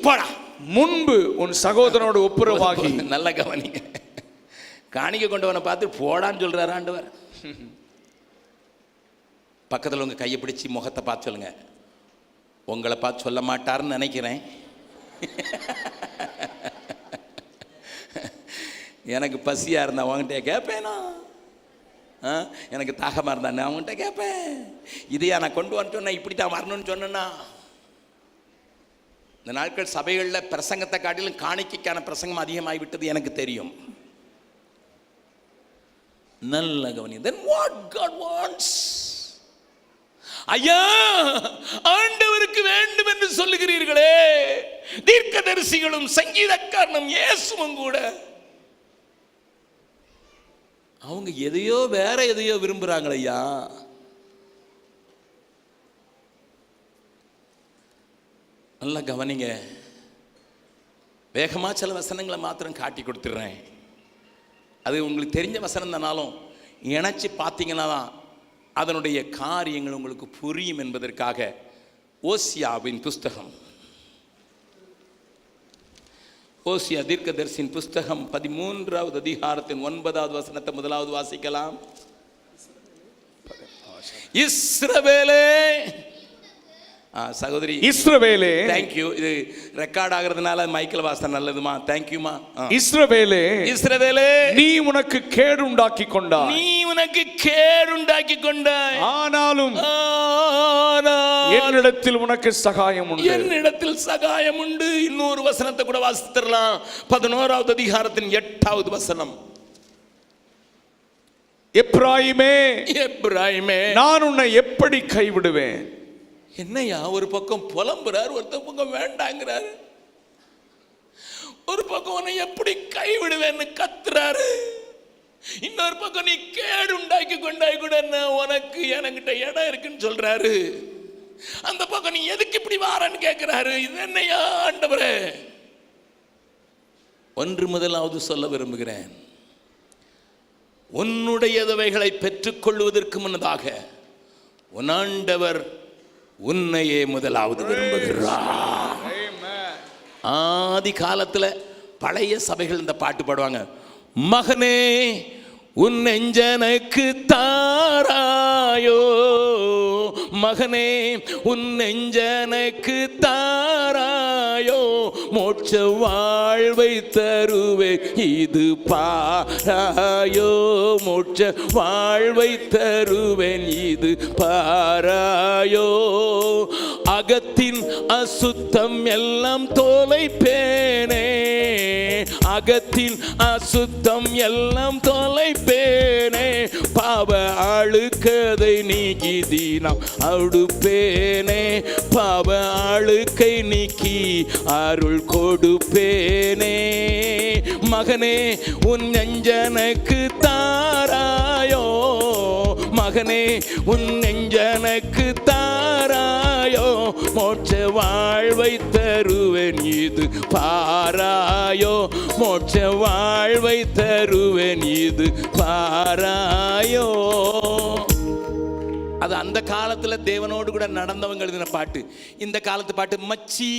போடா. முன்பு உன் சகோதரனோடு ஒப்புரவாகி. நல்ல கவனி, காணிக்கை கொண்டவனை பார்த்து போடான்னு சொல்றாரு ஆண்டவர். பக்கத்தில் உங்க கையை பிடிச்சி முகத்தை பார்த்து சொல்லுங்க, உங்களை பார்த்து சொல்ல மாட்டாருன்னு நினைக்கிறேன். எனக்கு பசியாக இருந்தால் அவங்ககிட்ட கேட்பேனா? எனக்கு தாகமாக இருந்தா நான் அவங்ககிட்ட கேட்பேன். இதையா நான் கொண்டு வர சொன்னேன், இப்படி தான் வரணும்னு சொன்னேன்னா? இந்த நாட்கள் சபைகளில் பிரசங்கத்தை காட்டிலும் காணிக்கைக்கான பிரசங்கம் அதிகமாகிவிட்டது எனக்கு தெரியும். நல்ல கவனி. Then what God wants? ஐயா, ஆண்டவருக்கு வேண்டும் என்று சொல்லுகிறீர்களே, தீர்க்கதரிசிகளும் சங்கீதக்காரனும் இயேசுவும் கூட அவங்க எதையோ வேற எதையோ விரும்புறாங்க. ஐயா, நல்லா கவனிங்க. வேகமா சில வசனங்களை மாத்திரம் காட்டி கொடுத்துடுறேன். அது உங்களுக்கு தெரிஞ்ச வசனம் தானாலும் இணைச்சி பார்த்தீங்கன்னா தான் அதனுடைய காரியங்கள் உங்களுக்கு புரியும் என்பதற்காக ஓசியாவின் புஸ்தகம், ஓசியா தீர்க்கதரிசியின் புஸ்தகம் 13வது அதிகாரத்தின் 9வது வசனத்தை முதலாவது வாசிக்கலாம். இஸ்ரவேலே, சகோதரி இஸ்ரவேலே, தேங்க்யூ. இது ரெக்கார்ட் ஆகிறதுனால மைக்கில் வாசனை நல்லதுமா, தேங்க்யூமா. இஸ்ரவேலே, இஸ்ரவேலே, நீ உனக்கு கேடு உண்டாக்கி கொண்டாய், நீ உனக்கு கேடு உண்டாக்கி கொண்டாய், ஆனாலும் என்னிடத்தில் உனக்கு சகாயம் உண்டு, என்னிடத்தில் சகாயம் உண்டு. இன்னொரு வசனத்தை கூட வாசித்தரலாம். 11வது அதிகாரத்தின் 8வது வசனம். எப்ராயிமே, எப்ராயிமே, நான் உன்னை எப்படி கைவிடுவேன்? என்னையா, ஒரு பக்கம் புலம்புறார், ஒரு பக்கம் வேண்டாங்கிறாரு, ஒரு பக்கம் உன்னை எப்படி கைவிடுவேன்னு கத்துறாரு, இன்னொரு பக்கம் நீ கேடு உண்டாக்கி கொண்டாய் கூட உனக்கு என்கிட்ட இடம் இருக்குன்னு சொல்றாரு, அந்த பக்கம் நீ எதுக்கு இப்படி வாரன்னு கேட்கிறாரு. இது என்னையா ஆண்டவரே? ஒன்று முதலாவது சொல்ல விரும்புகிறேன். உன்னுடையவைகளை பெற்றுக்கொள்வதற்கு முன்னதாக உன் ஆண்டவர் உன்னையே முதலாவது விரும்புகிறார். ஆதி காலத்துல பழைய சபைகள் இந்த பாட்டு பாடுவாங்க. மகனே உன் நெஞ்சனுக்கு தாராயோ, மகனே உன் நெஞ்சனுக்கு தாராயோ, மோட்ச வாழ்வை தருவே இது பாராயோ, மோட்ச வாழ்வை தருவேன் இது பாராயோ, அகத்தின் அசுத்தம் எல்லாம் தொலைப்பேனே, அகத்தின் அசுத்தம் எல்லாம் தொலைப்பேனே, பாவ அழுக்கதை நீக்கி தீனம் அடுப்பேனே, பாவ அழுக்கை நீக்கி அருள் கொடுப்பேனே, மகனே உன் நெஞ்சனுக்கு தாராயோ, மகனே உன் நெஞ்சனுக்கு தாராயோ, மோட்ச வாழ்வை தருவேன் இது பாராயோ, மோட்ச வாழ்வை தருவேன் இது பாராயோ. அது அந்த காலத்துல தேவனோடு கூட நடந்தவங்க எழுதின பாட்டு. இந்த காலத்து பாட்டு, மச்சி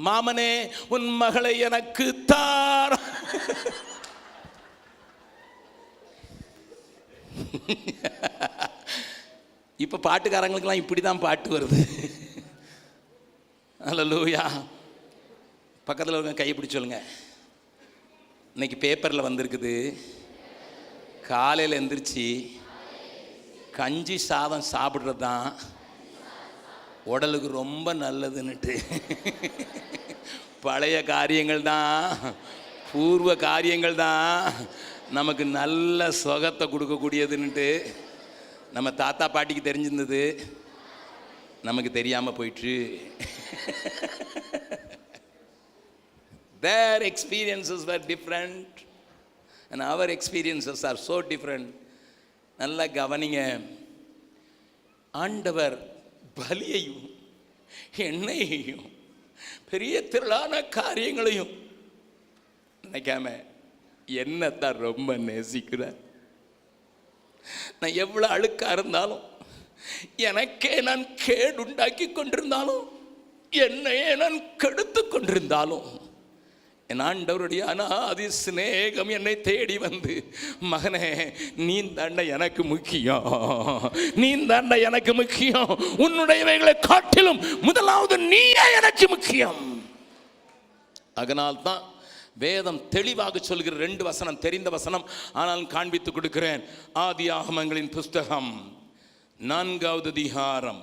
மாமனே உன் மகளை எனக்கு தார. இப்ப பாட்டுக்காரங்களுக்கெல்லாம் இப்படிதான் பாட்டு வருது. அல்லேலூயா. பக்கத்தில் ஒரு கை பிடிச்சு சொல்லுங்க. இன்னைக்கு பேப்பரில் வந்திருக்குது, காலையில் எந்திரிச்சு கஞ்சி சாதம் சாப்பிட்றது தான் உடலுக்கு ரொம்ப நல்லதுன்னுட்டு. பழைய காரியங்கள் தான், பூர்வ காரியங்கள் தான் நமக்கு நல்ல சுகத்தை கொடுக்கக்கூடியதுன்னுட்டு நம்ம தாத்தா பாட்டிக்கு தெரிஞ்சிருந்தது, நமக்கு தெரியாமல் போயிட்டு. Their experiences were different and our experiences are so different. நல்லா கவனிங்க. ஆண்டவர் பலியையும் எண்ணெயையும் பெரிய திரளான காரியங்களையும் நினைக்காம என்னத்தான் ரொம்ப நேசிக்கிறார். நான் எவ்வளவு அழுக்கா இருந்தாலும், எனக்கே நான் கேடு உண்டாக்கி கொண்டிருந்தாலும், என்னையே நான் கெடுத்து கொண்டிருந்தாலும், என் ஆண்டவருடைய அநாதி சிநேகம் என்னை தேடி வந்து, மகனே நீ தாண்ட எனக்கு முக்கியம், நீ தாண்ட எனக்கு முக்கியம், உன்னுடையவைகளை காட்டிலும் முதலாவது நீயே எனக்கு முக்கியம். அதனால்தான் வேதம் தெளிவாக சொல்கிற 2 வசனம், தெரிந்த வசனம், ஆனாலும் காண்பித்து கொடுக்கிறேன். ஆதியாகமங்களின் புஸ்தகம் 4வது அதிகாரம்,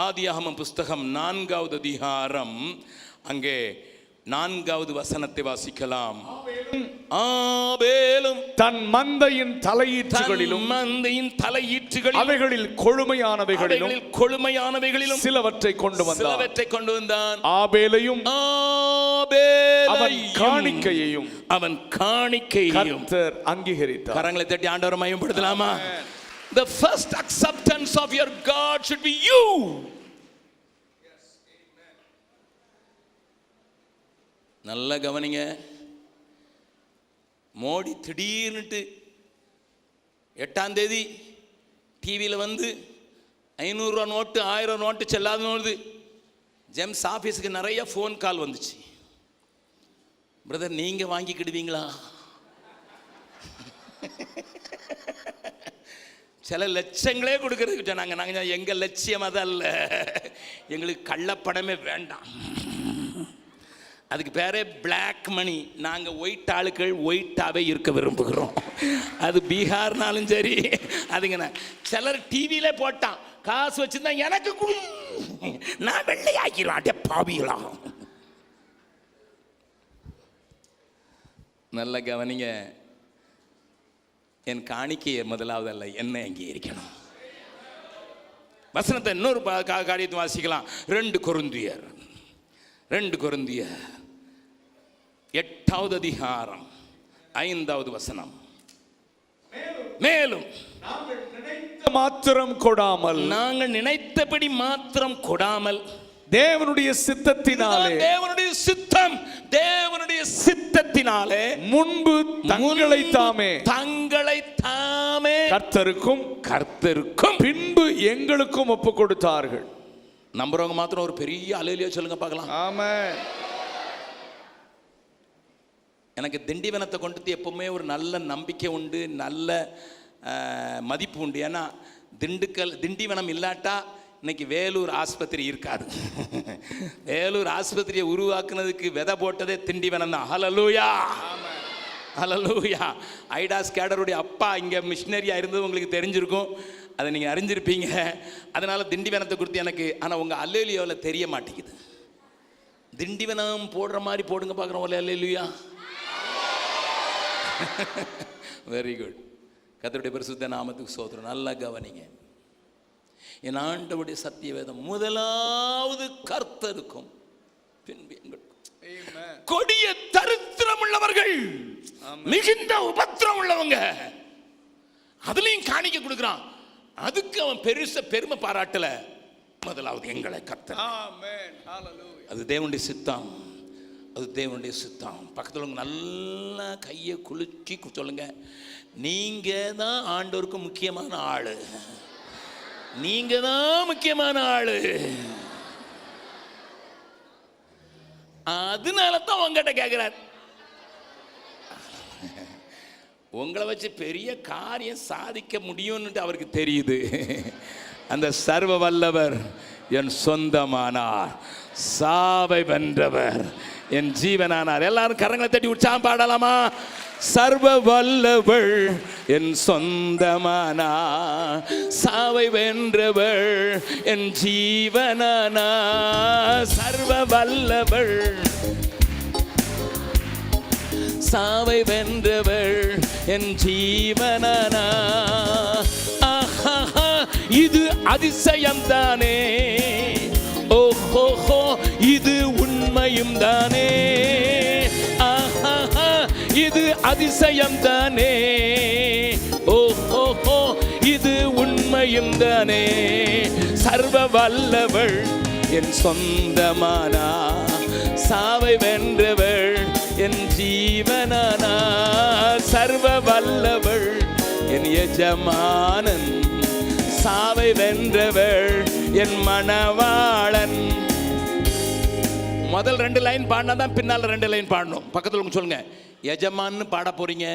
ஆதியாகமம் புஸ்தகம் 4வது அதிகாரம், அங்கே 4வது வசனத்தை வாசிக்கலாம். ஆபேலும் தன் மந்தையின் தலையீற்றுகளிலும் அவைகளில் கொழுமையானவைகளிலும் சிலவற்றை கொண்டு வந்தான். ஆபேலையும் அவன் காணிக்கையையும் கர்த்தர் அங்கீகரித்தார். கரங்களை தட்டி ஆண்டவரை மகிமைப்படுத்தலாமா? The first acceptance of your God should be you. நல்ல கவனிங்க. மோடி திடீர்னுட்டு 8ஆம் தேதி டிவியில் வந்து 500 ரூபா நோட்டு 1000 நோட்டு செல்லாத நோட்டு. ஜெம்ஸ் ஆஃபீஸுக்கு நிறைய ஃபோன் கால் வந்துச்சு. பிரதர் நீங்கள் வாங்கிக்கிடுவீங்களா? சில லட்சங்களே கொடுக்கறதுக்கு நாங்கள் எங்கள் லட்சியம் அதல்ல, எங்களுக்கு கள்ளப்படமே வேண்டாம். அதுக்கு பேரே பிளாக் மணி. நாங்கள் ஒயிட் ஆளுக்கள் ஒயிட்டாகவே இருக்க விரும்புகிறோம். அது பீகார்னாலும் சரி. அதுங்கண்ணா சிலர் டிவியிலே போட்டான், காசு வச்சுருந்தா எனக்கு கொடு, நான் வெள்ளையாக்கிடுவேன். அப்படியே பாவிகளாம். நல்ல கவனிங்க. என் காணிக்கையை முதலாவது அல்ல, என்ன அங்கீகரிக்கணும். வசனத்தை இன்னொரு காரியத்தை வாசிக்கலாம். 2 கொரிந்தியர் 8வது அதிகாரம் 5வது வசனம். மேலும் நாங்கள் நினைத்தபடி மாத்திரம் கொடாமல் தேவனுடைய சித்தத்தினாலே, தேவனுடைய சித்தத்தினாலே முன்பு தங்களை தாமே கர்த்தருக்கும் பின்பு எங்களுக்கும் ஒப்பு கொடுத்தார்கள். நம்புறவங்க மாத்திரம் ஒரு பெரிய அல்லேலூயா சொல்லுங்க பார்க்கலாம். ஆமென். எனக்கு திண்டிவனத்தை கொண்டு எப்பவுமே ஒரு நல்ல நம்பிக்கை உண்டு, நல்ல மதிப்பு உண்டு. ஏன்னா திண்டிவனம் இல்லாட்டா இன்னைக்கு வேலூர் ஆஸ்பத்திரி இருக்காது. வேலூர் ஆஸ்பத்திரியை உருவாக்குனதுக்கு விதை போட்டதே திண்டிவனம் தான். ஹல்லேலூயா, ஹல்லேலூயா. ஐடாஸ் கேடருடைய அப்பா இங்கே மிஷினரியாக இருந்தது உங்களுக்கு தெரிஞ்சிருக்கும், அதை நீங்கள் அறிஞ்சிருப்பீங்க. அதனால் திண்டிவனத்தை குறித்து எனக்கு, ஆனால் உங்கள் அல்லேலூயாவில் தெரிய மாட்டேங்குது. திண்டிவனம் போடுற மாதிரி போடுங்க பார்க்குறோம். அல்லேலூயா. Very good. கர்த்தருடைய பரிசுத்த நாமத்துக்கு ஸ்தோத்திரம். நல்லா கவனிங்க. என் ஆண்டவருடைய சத்திய வேதம் முதலாவது கர்த்தருக்கும் பின்பு எங்களுக்கும். கொடிய தரித்திரம் உள்ளவர்கள், மிகுந்த உபத்திரம் உள்ளவங்க, அதுலயும் காணிக்க கொடுக்கிறான். அதுக்கு அவன் பெருமை பாராட்டல. முதலாவது எங்களை கர்த்தர். அது தேவனுடைய சித்தம், அது தேவனுடைய சித்தம். பக்கத்தில் நல்லா கையை குலுக்கி சொல்லுங்க, நீங்க தான் ஆண்டவருக்கு முக்கியமான ஆளு, நீங்க தான் முக்கியமான ஆளு. அதனால தான் உங்ககிட்ட கேட்கிறார். உங்களை வச்சு பெரிய காரியம் சாதிக்க முடியும்னு அவருக்கு தெரியுது. அந்த சர்வ வல்லவர் என் சொந்தமானார், சாவை வென்றவர் என் ஜீவனானார். எல்லாரும் கரங்களை தட்டி உற்சாகம் பாடலாமா? சர்வ வல்லவர் என் சொந்தமானார், சாவை வென்றவர் என் ஜீவனானார். சர்வ வல்லவர், சாவை வென்றவர் என் ஜீவனானார். ஆஹா, இது அதிசயம் தானே, ஓஹோ இது உண்மையும் தானே. ஆஹா, இது அதிசயம் தானே, ஓஹோ இது உண்மையும் தானே. சர்வ வல்லவர் என் சொந்தமானா, சாவை வென்றவர் என் ஜீவனானா. சர்வ வல்லவர் என் எஜமானன், சாவை வென்றவர் என் மணவாளன். முதல் 2 லைன் பாடினா தான் பின்னால் 2 லைன் பாடணும். பக்கத்தில் சொல்லுங்க, எஜமான்னு பாட போறீங்க,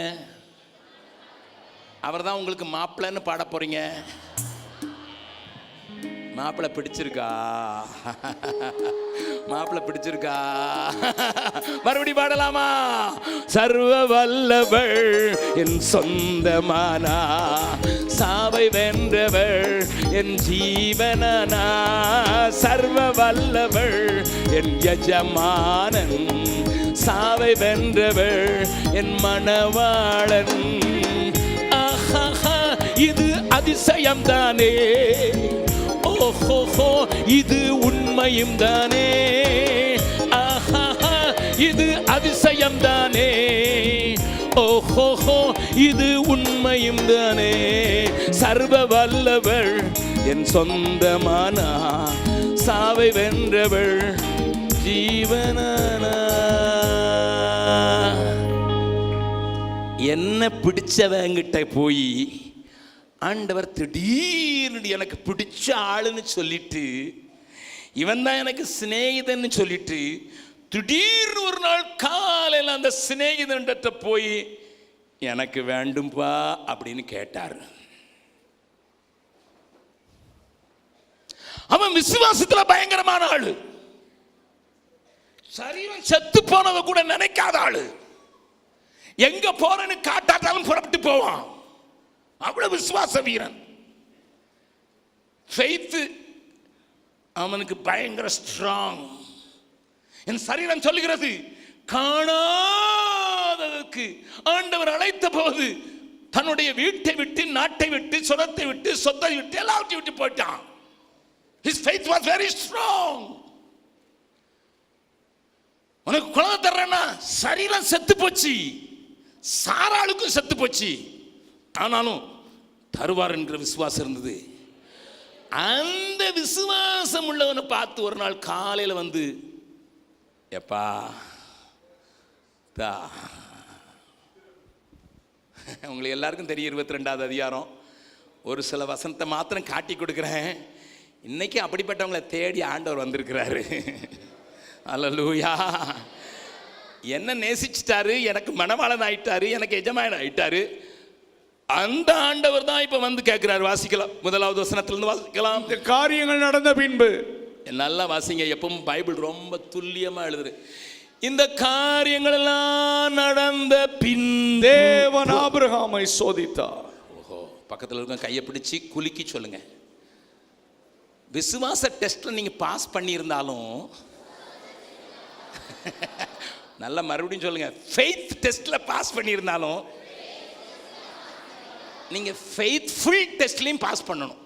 அவர் தான் உங்களுக்கு மாப்பிள்ளைன்னு பாட போறீங்க. மாப்பிள்ளை பிடிச்சிருக்கா? மாப்பிள்ளை பிடிச்சிருக்கா? மறுபடி பாடலாமா? சர்வ வல்லவள் என் சொந்தமானா, சாவை வென்றவள் என் ஜீவனானா, சர்வ வல்லவள் என் எஜமானன், சாவை வென்றவள் என் மணவாளன். ஆஹா, இது அதிசயம் தானே, ஓஹோ இது உண்மையும் தானே, ஆஹா இது அதிசயம் தானே, ஓஹோ இது உண்மையும் தானே. சர்வ வல்லவள் என் சொந்தமானா, சாவை வென்றவள் ஜீவனானா. என்ன பிடிச்சவங்கிட்ட போய் ஆண்டவர் திடீர்னு எனக்கு பிடிச்ச ஆளுன்னு சொல்லிட்டு, இவன் தான் எனக்கு சிநேகிதன்னு சொல்லிட்டு, திடீர்னு ஒரு நாள் காலையில் அந்த சிநேகிதன்கிட்ட போய் எனக்கு வேண்டும்பா அப்படின்னு கேட்டார். அவன் விசுவாசத்துல பயங்கரமான ஆளு, சரீரம் செத்து போனவ கூட நினைக்காத ஆளு, எங்க போறன்னு காட்டாட்டாலும் புறப்பட்டு போவான். அவ்வளவு விசுவாச வீரன். ஃபெய்த் அவனுக்கு பயங்கர ஸ்ட்ராங். என் சரீரம் சொல்லுகிறது, காணாததற்கு ஆண்டவர் அழைத்த போது தன்னுடைய வீட்டை விட்டு, நாட்டை விட்டு, சுரத்தை விட்டு, சொத்தை விட்டு, எல்லாத்தையும் விட்டு போயிட்டான். His faith was very strong. உனக்கு குழந்தை தர்றேன்னா சரீரம் செத்து போச்சு, சாராளுக்கும் செத்து போச்சு, ஆனாலும் தருவார் என்கிற விசுவாசம் இருந்தது. அந்த விசுவாசம் உள்ளவனை பார்த்து ஒரு நாள் காலையில் வந்து, எப்பா தா, உங்களுக்கு எல்லாருக்கும் தெரியும் 22வது அதிகாரம், ஒரு சில வசனத்தை மாத்திரம் காட்டி கொடுக்குறேன். இன்னைக்கு அப்படிப்பட்டவங்களை தேடி ஆண்டவர் வந்திருக்கிறாரு. அல்லேலூயா. என்ன நேசிச்சிட்டாரு, எனக்கு மணவாளன் ஆயிட்டாரு, எனக்கு எஜமான் ஆயிட்டாரு. அந்த ஆண்டவர் தான் இப்ப வந்து கேட்கிறார். வாசிக்கலாம், 1வது வசனத்திலிருந்து வாசிக்கலாம். இந்த காரியங்கள் நடந்த பின்பு, நல்லா வாசிங்க, எப்பவும் பைபிள் ரொம்ப துல்லியமா எழுதுரு. இந்த காரியங்கள் எல்லாம் நடந்த பின் தேவன் ஆபிரகாமை சோதித்தார். ஓஹோ, பக்கத்தில் இருக்க கையை பிடிச்சி குலுக்கி சொல்லுங்க. விசுவாச டெஸ்ட்ல நீங்க பாஸ் பண்ணியிருந்தாலும், நல்லா மறுபடியும் சொல்லுங்க, ஃபெய்த் டெஸ்ட்ல பாஸ் பண்ணியிருந்தாலும் நீங்க ஃபெய்த்ஃபுல் டெஸ்ட்லயும் பாஸ் பண்ணணும்.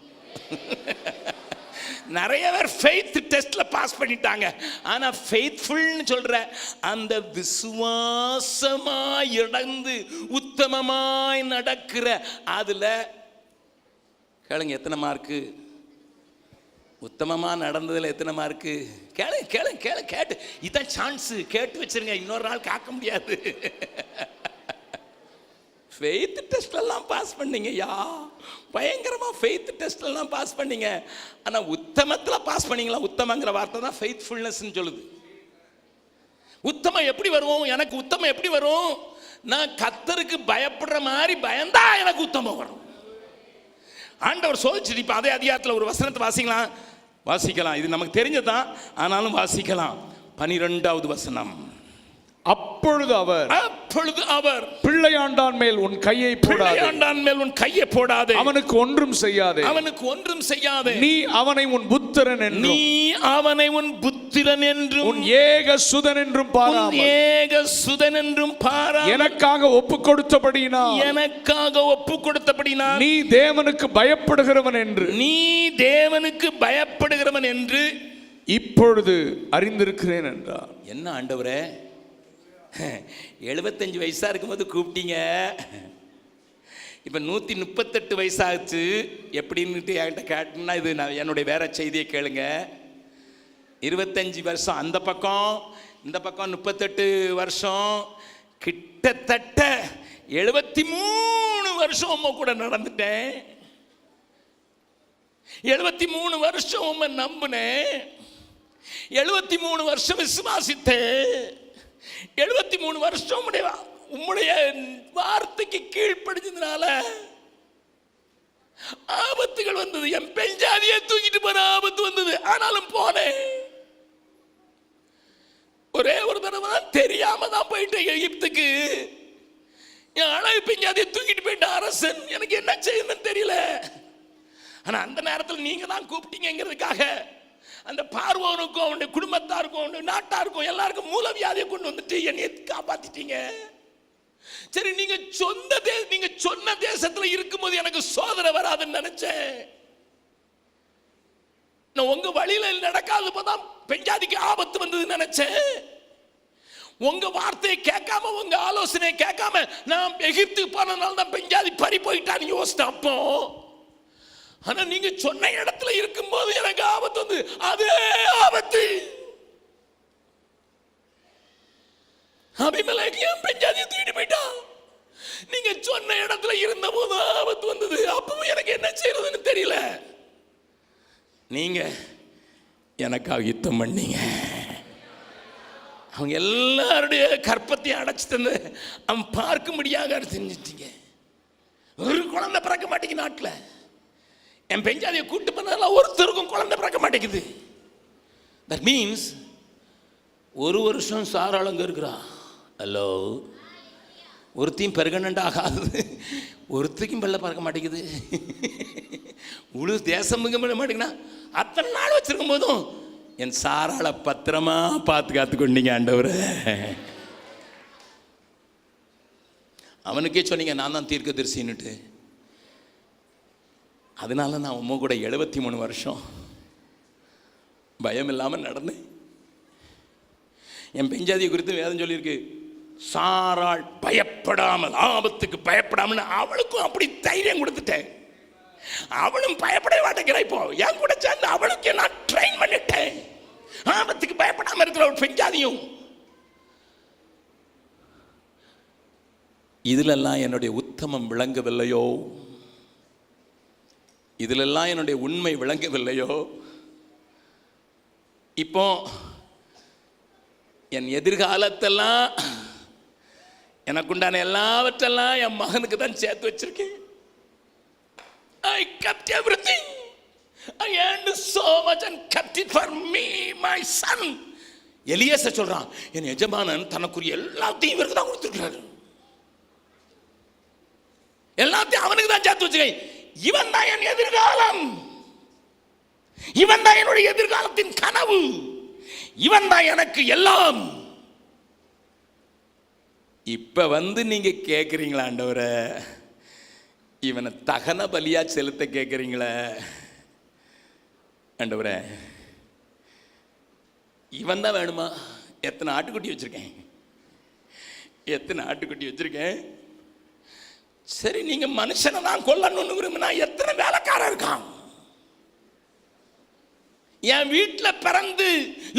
நிறைய பேர் ஃபெய்த் டெஸ்ட்ல பாஸ் பண்ணிட்டாங்க, ஆனா ஃபெய்த்ஃபுல்னு சொல்ற அந்த விசுவாசமாய் இடந்து உத்தமமாய் நடக்கிற அதுல கேளுங்க எத்தனை மார்க்கு, உத்தமமா நடந்ததுல எத்தனை மார்க்கு கேளு கேளு கேளு கேட்டு, இதான் சான்ஸ், கேட்டு வச்சிருங்க, இன்னொரு நாள் காக்க முடியாது. ஃபெய்த் டெஸ்ட்லாம் பாஸ் பண்ணீங்க, யா பயங்கரமா ஃபெய்த் டெஸ்ட்லாம் பாஸ் பண்ணீங்க, ஆனா உத்தமத்துல பாஸ் பண்ணீங்களா? உத்தமங்கிற வார்த்தை தான் ஃபெய்த்ஃபுல்னஸ்ன்னு சொல்லுது. உத்தமம் எப்படி வரும்? எனக்கு உத்தமம் எப்படி வரும்? நான் கர்த்தருக்கு பயப்படுற மாதிரி பயந்தா எனக்கு உத்தமம் வரும். ஆண்டவர் சோதிச்சு, இப்ப அதே அதிகாரத்தில் ஒரு வசனத்தை வாசிக்கலாம், இது நமக்கு தெரிஞ்சதான், ஆனாலும் வாசிக்கலாம். 12வது வசனம். அப்பொழுது அவர் பிள்ளையாண்டான் மேல் உன் கையை போடாதே, அவனுக்கு ஒன்றும் செய்யாதே, நீ அவனை உன் புத்திரன் என்றும் உன் ஏக சுதன் என்றும் பாராமல் எனக்காக ஒப்பு கொடுத்தபடியினால் நீ தேவனுக்கு பயப்படுகிறவன் என்று இப்பொழுது அறிந்திருக்கிறேன் என்றார். என்ன ஆண்டவரே, 75 வயசா இருக்கும்போது கூப்பிட்டீங்க, இப்ப 138 வயசாச்சு, எப்படின்னு என்கிட்ட கேட்டா, இது நான் என்னுடைய வேற செய்தியை கேளுங்க. 25 வருஷம் அந்த பக்கம், இந்த பக்கம் 38 வருஷம், கிட்டத்தட்ட 73 வருஷம் உம்ம கூட நடந்துட்டேன். 73 வருஷம் உம்ம நம்பினேன், 73 வருஷம் விசுவாசித்தேன், 73 வருஷம் உம்முடைய வார்த்தைக்கு கீழ்ப்படிஞ்சதுனால ஆபத்துகள் வந்தது. என் பெண் ஜாதியை தூக்கிட்டு போன ஆபத்து வந்தது. ஆனாலும் போனேன். ஒரே ஒரு தடவை தான் தெரியாம தான் போயிட்டேன் எகிப்துக்கு. என் அழகு பெண் ஜாதியை தூக்கிட்டு போயிட்ட அரசன். எனக்கு என்ன செய்யணும்னு தெரியல. ஆனா அந்த நேரத்தில் நீங்க தான் கூப்பிட்டீங்கிறதுக்காக அந்த பார்வோனுக்கும் அவனுடைய குடும்பத்தாருக்கும் அவனுடைய நாட்டாருக்கும் எல்லாருக்கும் மூலவியாதியை கொண்டு வந்துட்டு என்னை காப்பாத்திட்டீங்க. சரி, நீங்க சொன்ன தேசத்துல இருக்கும்போது எனக்கு சோதனை வராதுன்னு நினைச்சேன். நான் உங்க வழியில நடக்காத போதான் பெஞ்சாதிக்கு ஆபத்து வந்ததுன்னு நினைச்சேன். உங்க வார்த்தையை கேட்காம உங்க ஆலோசனையை கேட்காம நான் எகிப்துக்கு போனதுனால தான் பெஞ்சாதி பறி போயிட்டான்னு யோசித்தேன். அப்போ ஆனா நீங்க சொன்ன இடத்துல இருக்கும்போது எனக்கு ஆபத்து வந்து அதே ஆபத்து அபிமெலேக்கையும் பெஞ்சாதியை தூக்கிட்டு போயிட்டான். நீங்க சொன்ன இடத்துல இருந்த போது ஆபத்து வந்தது. அப்பவும் எனக்கு என்ன செய்யறதுன்னு தெரியல. நீங்க எனக்காக யுத்தம் பண்ணீங்க. அவங்க எல்லாருடைய கற்பத்தையும் அடைச்சு தந்து அவன் பார்க்க முடியாத செஞ்சிட்டீங்க. ஒரு குழந்தை பிறக்க மாட்டேங்குது நாட்டில். என் பெஞ்சாதியை கூட்டு பண்ணதால ஒருத்தருக்கும் குழந்தை பிறக்க மாட்டேங்குது. தட் மீன்ஸ் ஒரு வருஷம் சாராளங்க இருக்கிறா. ஹலோ, ஒருத்தையும் பெருகனண்ட் ஆகாது, ஒருத்தைக்கும் பிள்ளை பறக்க மாட்டேங்குது. முழு தேசம் பண்ண மாட்டேங்குன்னா அத்தனை நாள் வச்சிருக்கும் போதும் என் சாராள பத்திரமா பார்த்து காத்து கொண்டீங்க ஆண்டவர். அவனுக்கே சொன்னீங்க நான் தான் தீர்க்கதரிசின்னுட்டு. அதனால நான் உங்க கூட 73 வருஷம் பயம் இல்லாமல் நடந்தேன். என் பெஞ்சாதியை குறித்து வேதம் சொல்லியிருக்கு, சாராள் பயப்படாமல், ஆபத்துக்கு பயப்படாமல். அவளுக்கும் அப்படி தைரியம் கொடுத்துட்டேன். அவளும் பயப்பட மாட்டேங்கிறா. இப்போ என் கூட சேர்ந்து அவளுக்கு நான் ட்ரெயின் பண்ணிட்டேன். ஆபத்துக்கு பயப்படாம இருக்கிற ஒரு பெஞ்சாதியும். இதிலெல்லாம் என்னுடைய உத்தமம் விளங்கவில்லையோ, இதிலெல்லாம் என்னுடைய உண்மை விளங்கவில்லையோ. இப்போ என் எதிர்காலத்தெல்லாம் எனக்குண்டான எல்லாவற்றெல்லாம் என் மகனுக்கு தான் சேர்த்து வச்சிருக்கேன். I kept everything. I earned so much and kept it for me, my son. எலியாச சொல்றான், என் எஜமானன் தனக்குரிய எல்லாத்தையும் இவருக்கு தான் கொடுத்துருக்காரு. எல்லாத்தையும் அவனுக்கு தான் சேர்த்து வச்சிருக்கேன். இவன் தான் என் எதிர்காலம். இவன் தான் என்னுடைய எதிர்காலத்தின் கனவு. இவன் தான் எனக்கு எல்லாம். இப்ப வந்து நீங்க கேட்குறீங்களா ஆண்டவரே, இவனை தகன பலியா செலுத்த கேட்குறீங்களே ஆண்டவரே, இவன் தான் வேணுமா? எத்தனை ஆட்டுக்குட்டி வச்சிருக்கேன், எத்தனை ஆட்டுக்குட்டி வச்சிருக்கேன். சரி, நீங்க மனுஷனை தான் கொல்லணும்னு விரும்பினா எத்தனை வேலைக்காரன் இருக்கான். என் வீட்டில் பிறந்து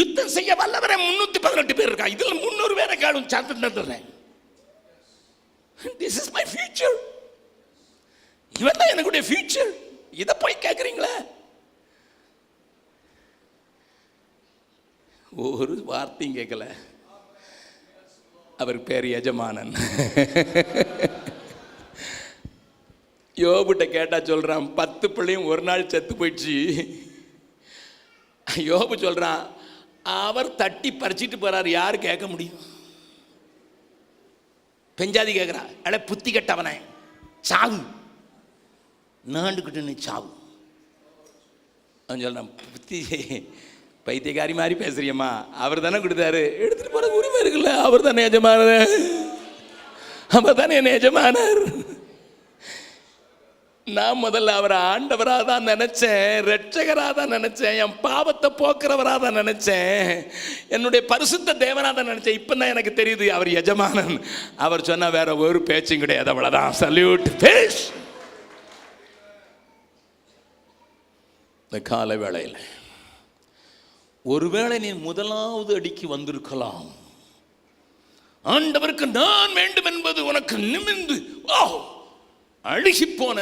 யுத்தம் செய்ய வல்லவரை 318 பேர் இருக்கான். இதுல 300 பேரை காணும் சாப்பிட்டு. This is my future. இவன் தான் என்னுடைய ஃபியூச்சர். இதை போய் கேட்குறீங்களா? ஒரு வார்த்தையும் கேட்கல. அவர் பேர் எஜமானன். யோபுட்ட கேட்டா சொல்றான், 10 பிள்ளையும் ஒரு நாள் செத்து போயிடுச்சு. யோபு சொல்றான், அவர் தட்டி பறிச்சிட்டு போறாரு, யாரு கேட்க முடியும்? பெஞ்சாதி கேட்குறா, அட புத்தி கட்டவனே, சாவு, நாண்டுக்கிட்டு சாவு. அவன் சொல்றான், புத்தி பைத்தியக்காரி மாதிரி பேசுறியம்மா, அவர் தானே கொடுத்தாரு, எடுத்துட்டு போற உரிமை இருக்குல்ல, அவர் தானே எஜமானர், அவர் தானே என் எஜமானர். நான் முதல்ல அவரை ஆண்டவராக தான் நினைச்சேன், ரட்சகராக தான் நினைச்சேன், என் பாவத்தை போக்குறவராக தான் நினைச்சேன், என்னுடைய பரிசுத்த தேவனாக தான் நினைச்சேன். இப்போ தான் எனக்கு தெரியுது அவர் எஜமானன். அவர் சொன்ன வேற ஒரு பேச்சும் கிடையாது, அவ்வளோதான். சல்யூட் பேஸ். இந்த கால வேளையில் ஒருவேளை நீ முதலாவது அடிக்கு வந்திருக்கலாம். ஆண்டவருக்கு நான் வேண்டும் என்பது உனக்கு நிமிர்ந்து அழுகி போன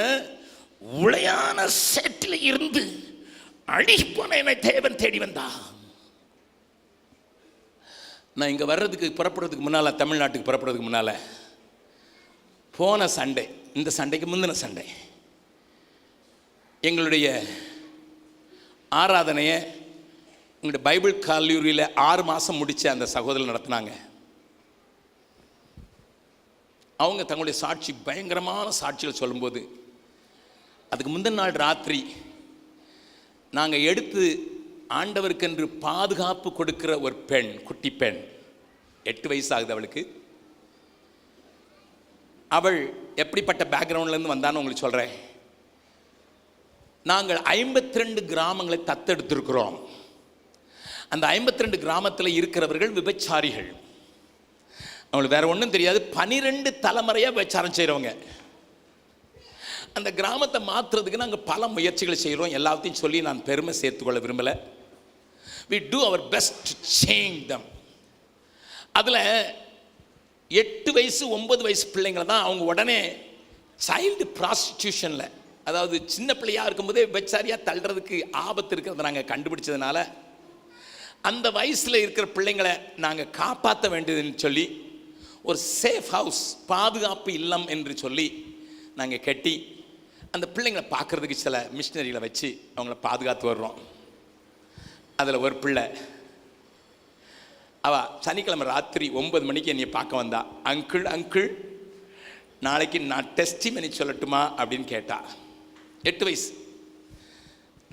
உளையான சேற்றில் இருந்து அழுகி போன என்னை தேவன் தேடி வந்தா. நான் இங்கே வர்றதுக்கு புறப்படுறதுக்கு முன்னால், தமிழ்நாட்டுக்கு புறப்படுறதுக்கு முன்னால் போன சண்டே, இந்த சண்டைக்கு முந்தின சண்டே எங்களுடைய ஆராதனையை எங்களுடைய பைபிள் கல்லூரியில் 6 மாதம் முடித்த அந்த சகோதரர் நடத்தினாங்க. அவங்க தங்களுடைய சாட்சி, பயங்கரமான சாட்சிகள் சொல்லும்போது, அதுக்கு முந்தின நாள் ராத்திரி நாங்கள் எடுத்து ஆண்டவருக்கென்று பாதுகாப்பு கொடுக்கிற ஒரு பெண், குட்டி பெண், 8 வயசு ஆகுது அவளுக்கு. அவள் எப்படிப்பட்ட பேக்ரவுண்ட்லேருந்து வந்தான்னு உங்களுக்கு சொல்கிறேன். நாங்கள் 52 கிராமங்களை தத்தெடுத்திருக்கிறோம். அந்த 52 கிராமத்தில் இருக்கிறவர்கள் விபச்சாரிகள். அவங்களுக்கு வேற ஒன்றும் தெரியாது. 12 தலைமுறையாக விபச்சாரம் செய்கிறவங்க. அந்த கிராமத்தை மாற்றுறதுக்கு நாங்கள் பல முயற்சிகளை செய்கிறோம். எல்லாத்தையும் சொல்லி நான் பெருமை சேர்த்துக்கொள்ள விரும்பலை. we do our best to change them. அதில் 8 வயசு 9 வயசு பிள்ளைங்களை தான் அவங்க உடனே சைல்டு ப்ராஸ்டியூஷனில், அதாவது சின்ன பிள்ளையாக இருக்கும்போதே விபச்சாரியாக தள்ளுறதுக்கு ஆபத்து இருக்கிறத நாங்கள் கண்டுபிடிச்சதுனால அந்த வயசில் இருக்கிற பிள்ளைங்களை நாங்கள் காப்பாற்ற வேண்டியதுன்னு சொல்லி ஒரு சேஃப் ஹவுஸ், பாதுகாப்பு இல்லம் என்று சொல்லி நாங்கள் கட்டி அந்த பிள்ளைங்களை பார்க்குறதுக்கு சில மிஷினரிகளை வச்சு அவங்கள பாதுகாத்து வர்றோம். அதில் ஒரு பிள்ளை, அவள் சனிக்கிழமை ராத்திரி 9 மணிக்கு என்னை பார்க்க வந்தா. அங்கிள் நாளைக்கு நான் டெஸ்டிமனி சொல்லட்டுமா அப்படின்னு கேட்டா. 8 வயசு.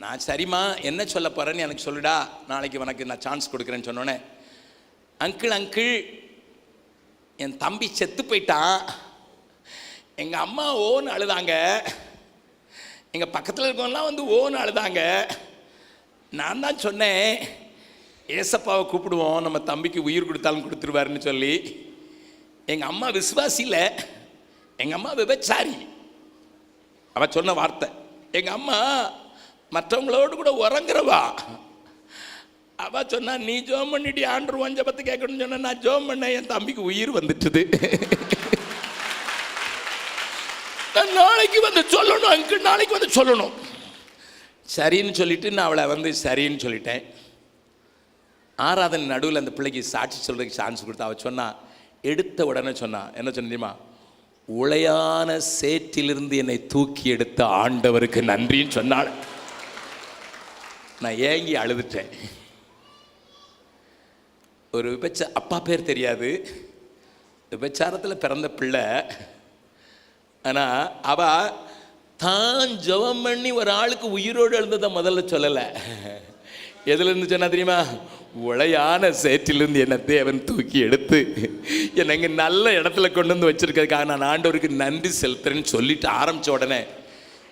நான் சரிம்மா என்ன சொல்ல போகிறேன்னு எனக்கு சொல்லுடா, நாளைக்கு உனக்கு நான் சான்ஸ் கொடுக்குறேன்னு சொன்னோன்னே, அங்கிள் என் தம்பி செத்து போயிட்டான், எங்கள் அம்மா ஓன்னு அழுதாங்க, எங்கள் பக்கத்தில் இருக்கவங்களாம் வந்து ஓன்னு அழுதாங்க. நான் தான் சொன்னேன், ஏசப்பாவை கூப்பிடுவோம், நம்ம தம்பிக்கு உயிர் கொடுத்தாலும் கொடுத்துருவாருன்னு சொல்லி. எங்கள் அம்மா விசுவாசி இல்லை, எங்கள் அம்மா விபச்சாரி. அவள் சொன்ன வார்த்தை, எங்கள் அம்மா மற்றவங்களோடு கூட உறங்குறவா. அவள் சொன்னா, நீ ஜோம் பண்ணிட்டு ஆண்டு வஞ்சபத்து கேட்கணும்னு சொன்ன. நான் ஜோம் பண்ணேன், என் தம்பிக்கு உயிர் வந்துட்டுது. நான் நாளைக்கு வந்து சொல்லணும் அங்கிள், நாளைக்கு வந்து சொல்லணும். சரின்னு சொல்லிட்டு நான் அவளை வந்து சரின்னு சொல்லிட்டேன். ஆராதனை நடுவில் அந்த பிள்ளைக்கு சாட்சி சொல்றதுக்கு சான்ஸ் கொடுத்தா. அவள் சொன்னா, எடுத்த உடனே சொன்னா, என்ன சொன்ன தெரியுமா? உளையான சேற்றிலிருந்து என்னை தூக்கி எடுத்த ஆண்டவருக்கு நன்றின்னு சொன்னாள். நான் ஏங்கி அழுதுட்டேன். ஒரு அப்பா பேர் தெரியாது, விபச்சாரத்தில் பிறந்த பிள்ளை. ஆனால் அவள் தான் ஜெபம் பண்ணி ஒரு ஆளுக்கு உயிரோடு எழுந்ததை முதல்ல சொல்லலை. எதுலேருந்து சொன்னா தெரியுமா? உளையான சேற்றிலிருந்து என்னை தேவன் தூக்கி எடுத்து என்னை இங்கே நல்ல இடத்துல கொண்டு வந்து வச்சிருக்கிறதுக்காக நான் ஆண்டவருக்கு நன்றி செலுத்துறேன்னு சொல்லிட்டு ஆரம்பித்த உடனே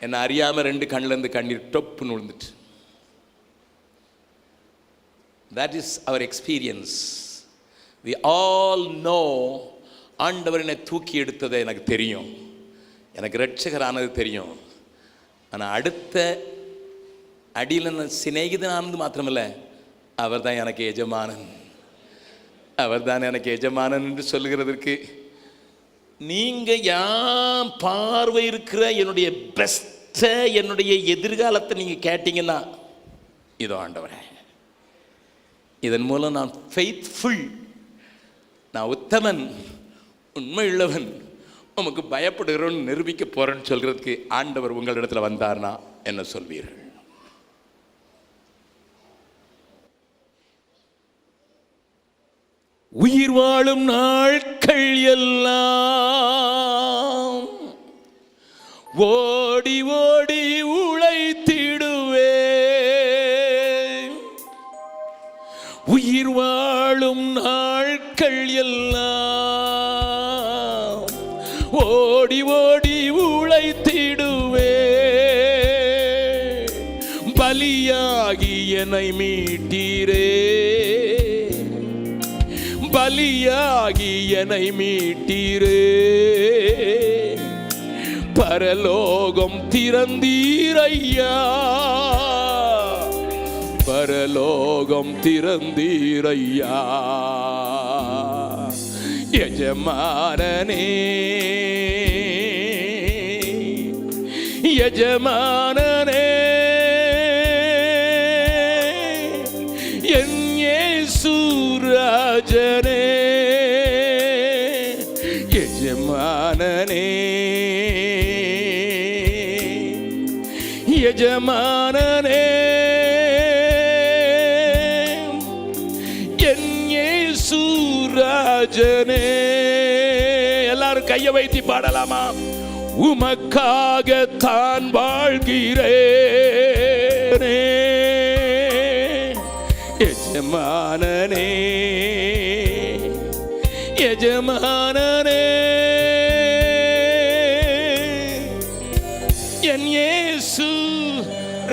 என்னை அறியாமல் 2 கண்ணிலேருந்து கண்ணீர் டொப்புன்னு விழுந்துட்டு. That is our experience. We all know ஆண்டவர் என்னை தூக்கி எடுத்ததை எனக்கு தெரியும், எனக்கு இரட்சகரானது தெரியும். ஆனால் அடுத்த அடியில் நான் சிநேகிதனானது மாத்திரமில்லை, அவர் தான் எனக்கு எஜமானன், அவர் தான் எனக்கு எஜமானன் என்று சொல்லுகிறதற்கு நீங்கள் யான் பார்வை இருக்கிற என்னுடைய பெஸ்ட்டை, என்னுடைய எதிர்காலத்தை நீங்கள் கேட்டீங்கன்னா, இதோ ஆண்டவரே, இதன் மூலம் நான் ஃபெய்த்ஃபுல், நான் உத்தமன், உண்மையுள்ளவன், உமக்கு பயப்படுகிறோன்னு நிரூபிக்க போறேன்னு சொல்கிறதுக்கு ஆண்டவர் உங்களிடத்தில் வந்தார்னா என்ன சொல்வீர்கள்? உயிர் வாழும் நாட்கள் எல்லாம் ஓடி ஓடி உழைத்திடுவே, உயிர் வாழும் நாட்கள் எல்லாம் ஓடி ஓடி உழைத்திடுவே, பலியாகி என்னை மீட்டீரே, பலியாகி என்னை மீட்டீரே, பரலோகம் திறந்தீரையா, பரலோகம் திறந்தீரையா, எஜமானனே, எஜமானனே, என் இயேசு ராஜனே, எஜமானனே, எஜமானனே, எஜமானனே என் இயேசு ராஜனே. எல்லாரும் கையை வைத்து பாடலாமா? உமக்காகத்தான் வாழ்கிறேனே எஜமானனே எஜமானனே என் இயேசு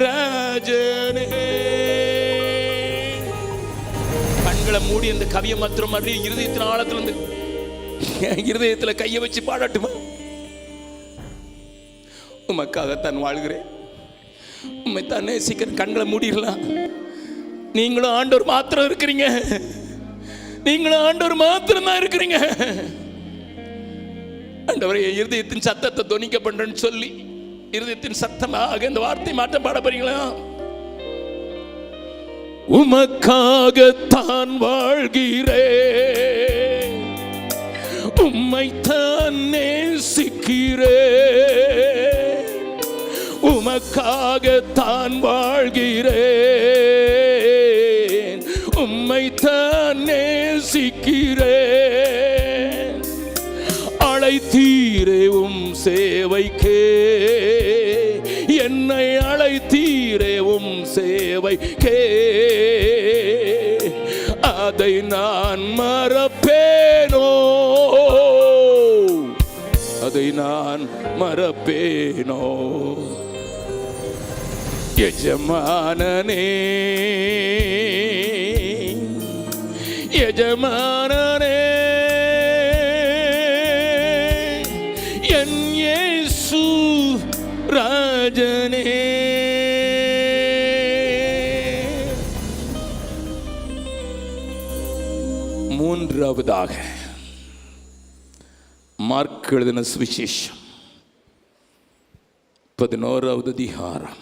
ராஜனே. கண்களை மூடி அந்த கவியை மாத்திரம் அப்படியே இருதயத்தின் ஆழத்துல இருந்து இருதயத்துல கையை வச்சு பாடட்டுமா? உமக்காகத்தான் வாழ்கிறேன், உண்மைத்தான் நேசிக்கிறேன். கண்களை மூடிடலாம். நீங்களும் ஆண்டவர் மாத்திரம் இருக்கிறீங்க, நீங்களும் ஆண்டவர் மாத்திரம் தான் இருக்கிறீங்க. ஆண்டவரே இருதயத்தின் சத்தத்தை தொனிக்க பண்றேன்னு சொல்லி இருதயத்தின் சத்தமாக இந்த வார்த்தை மாற்றம் பாட போறீங்களா? உமக்காகத்தான் வாழ்கிறேன், உம்மைத்தான் நேசிக்கிறேன், உமக்காகத்தான் வாழ்கிறேன், உம்மைத்தான் நேசிக்கிறேன். அழைத்தீரே உம் சேவைக்கே, என்னை அழைத்தீரே உம் சேவைக்கே, அதை நான் மறப்பேனோ, அதை நான் மறப்பேனோ. எஜமானனே எஜமானனே என் இயேசு ராஜனே. மூன்றாவதாக மார்க் எழுதின சுவிசேஷம் 11வது அதிகாரம்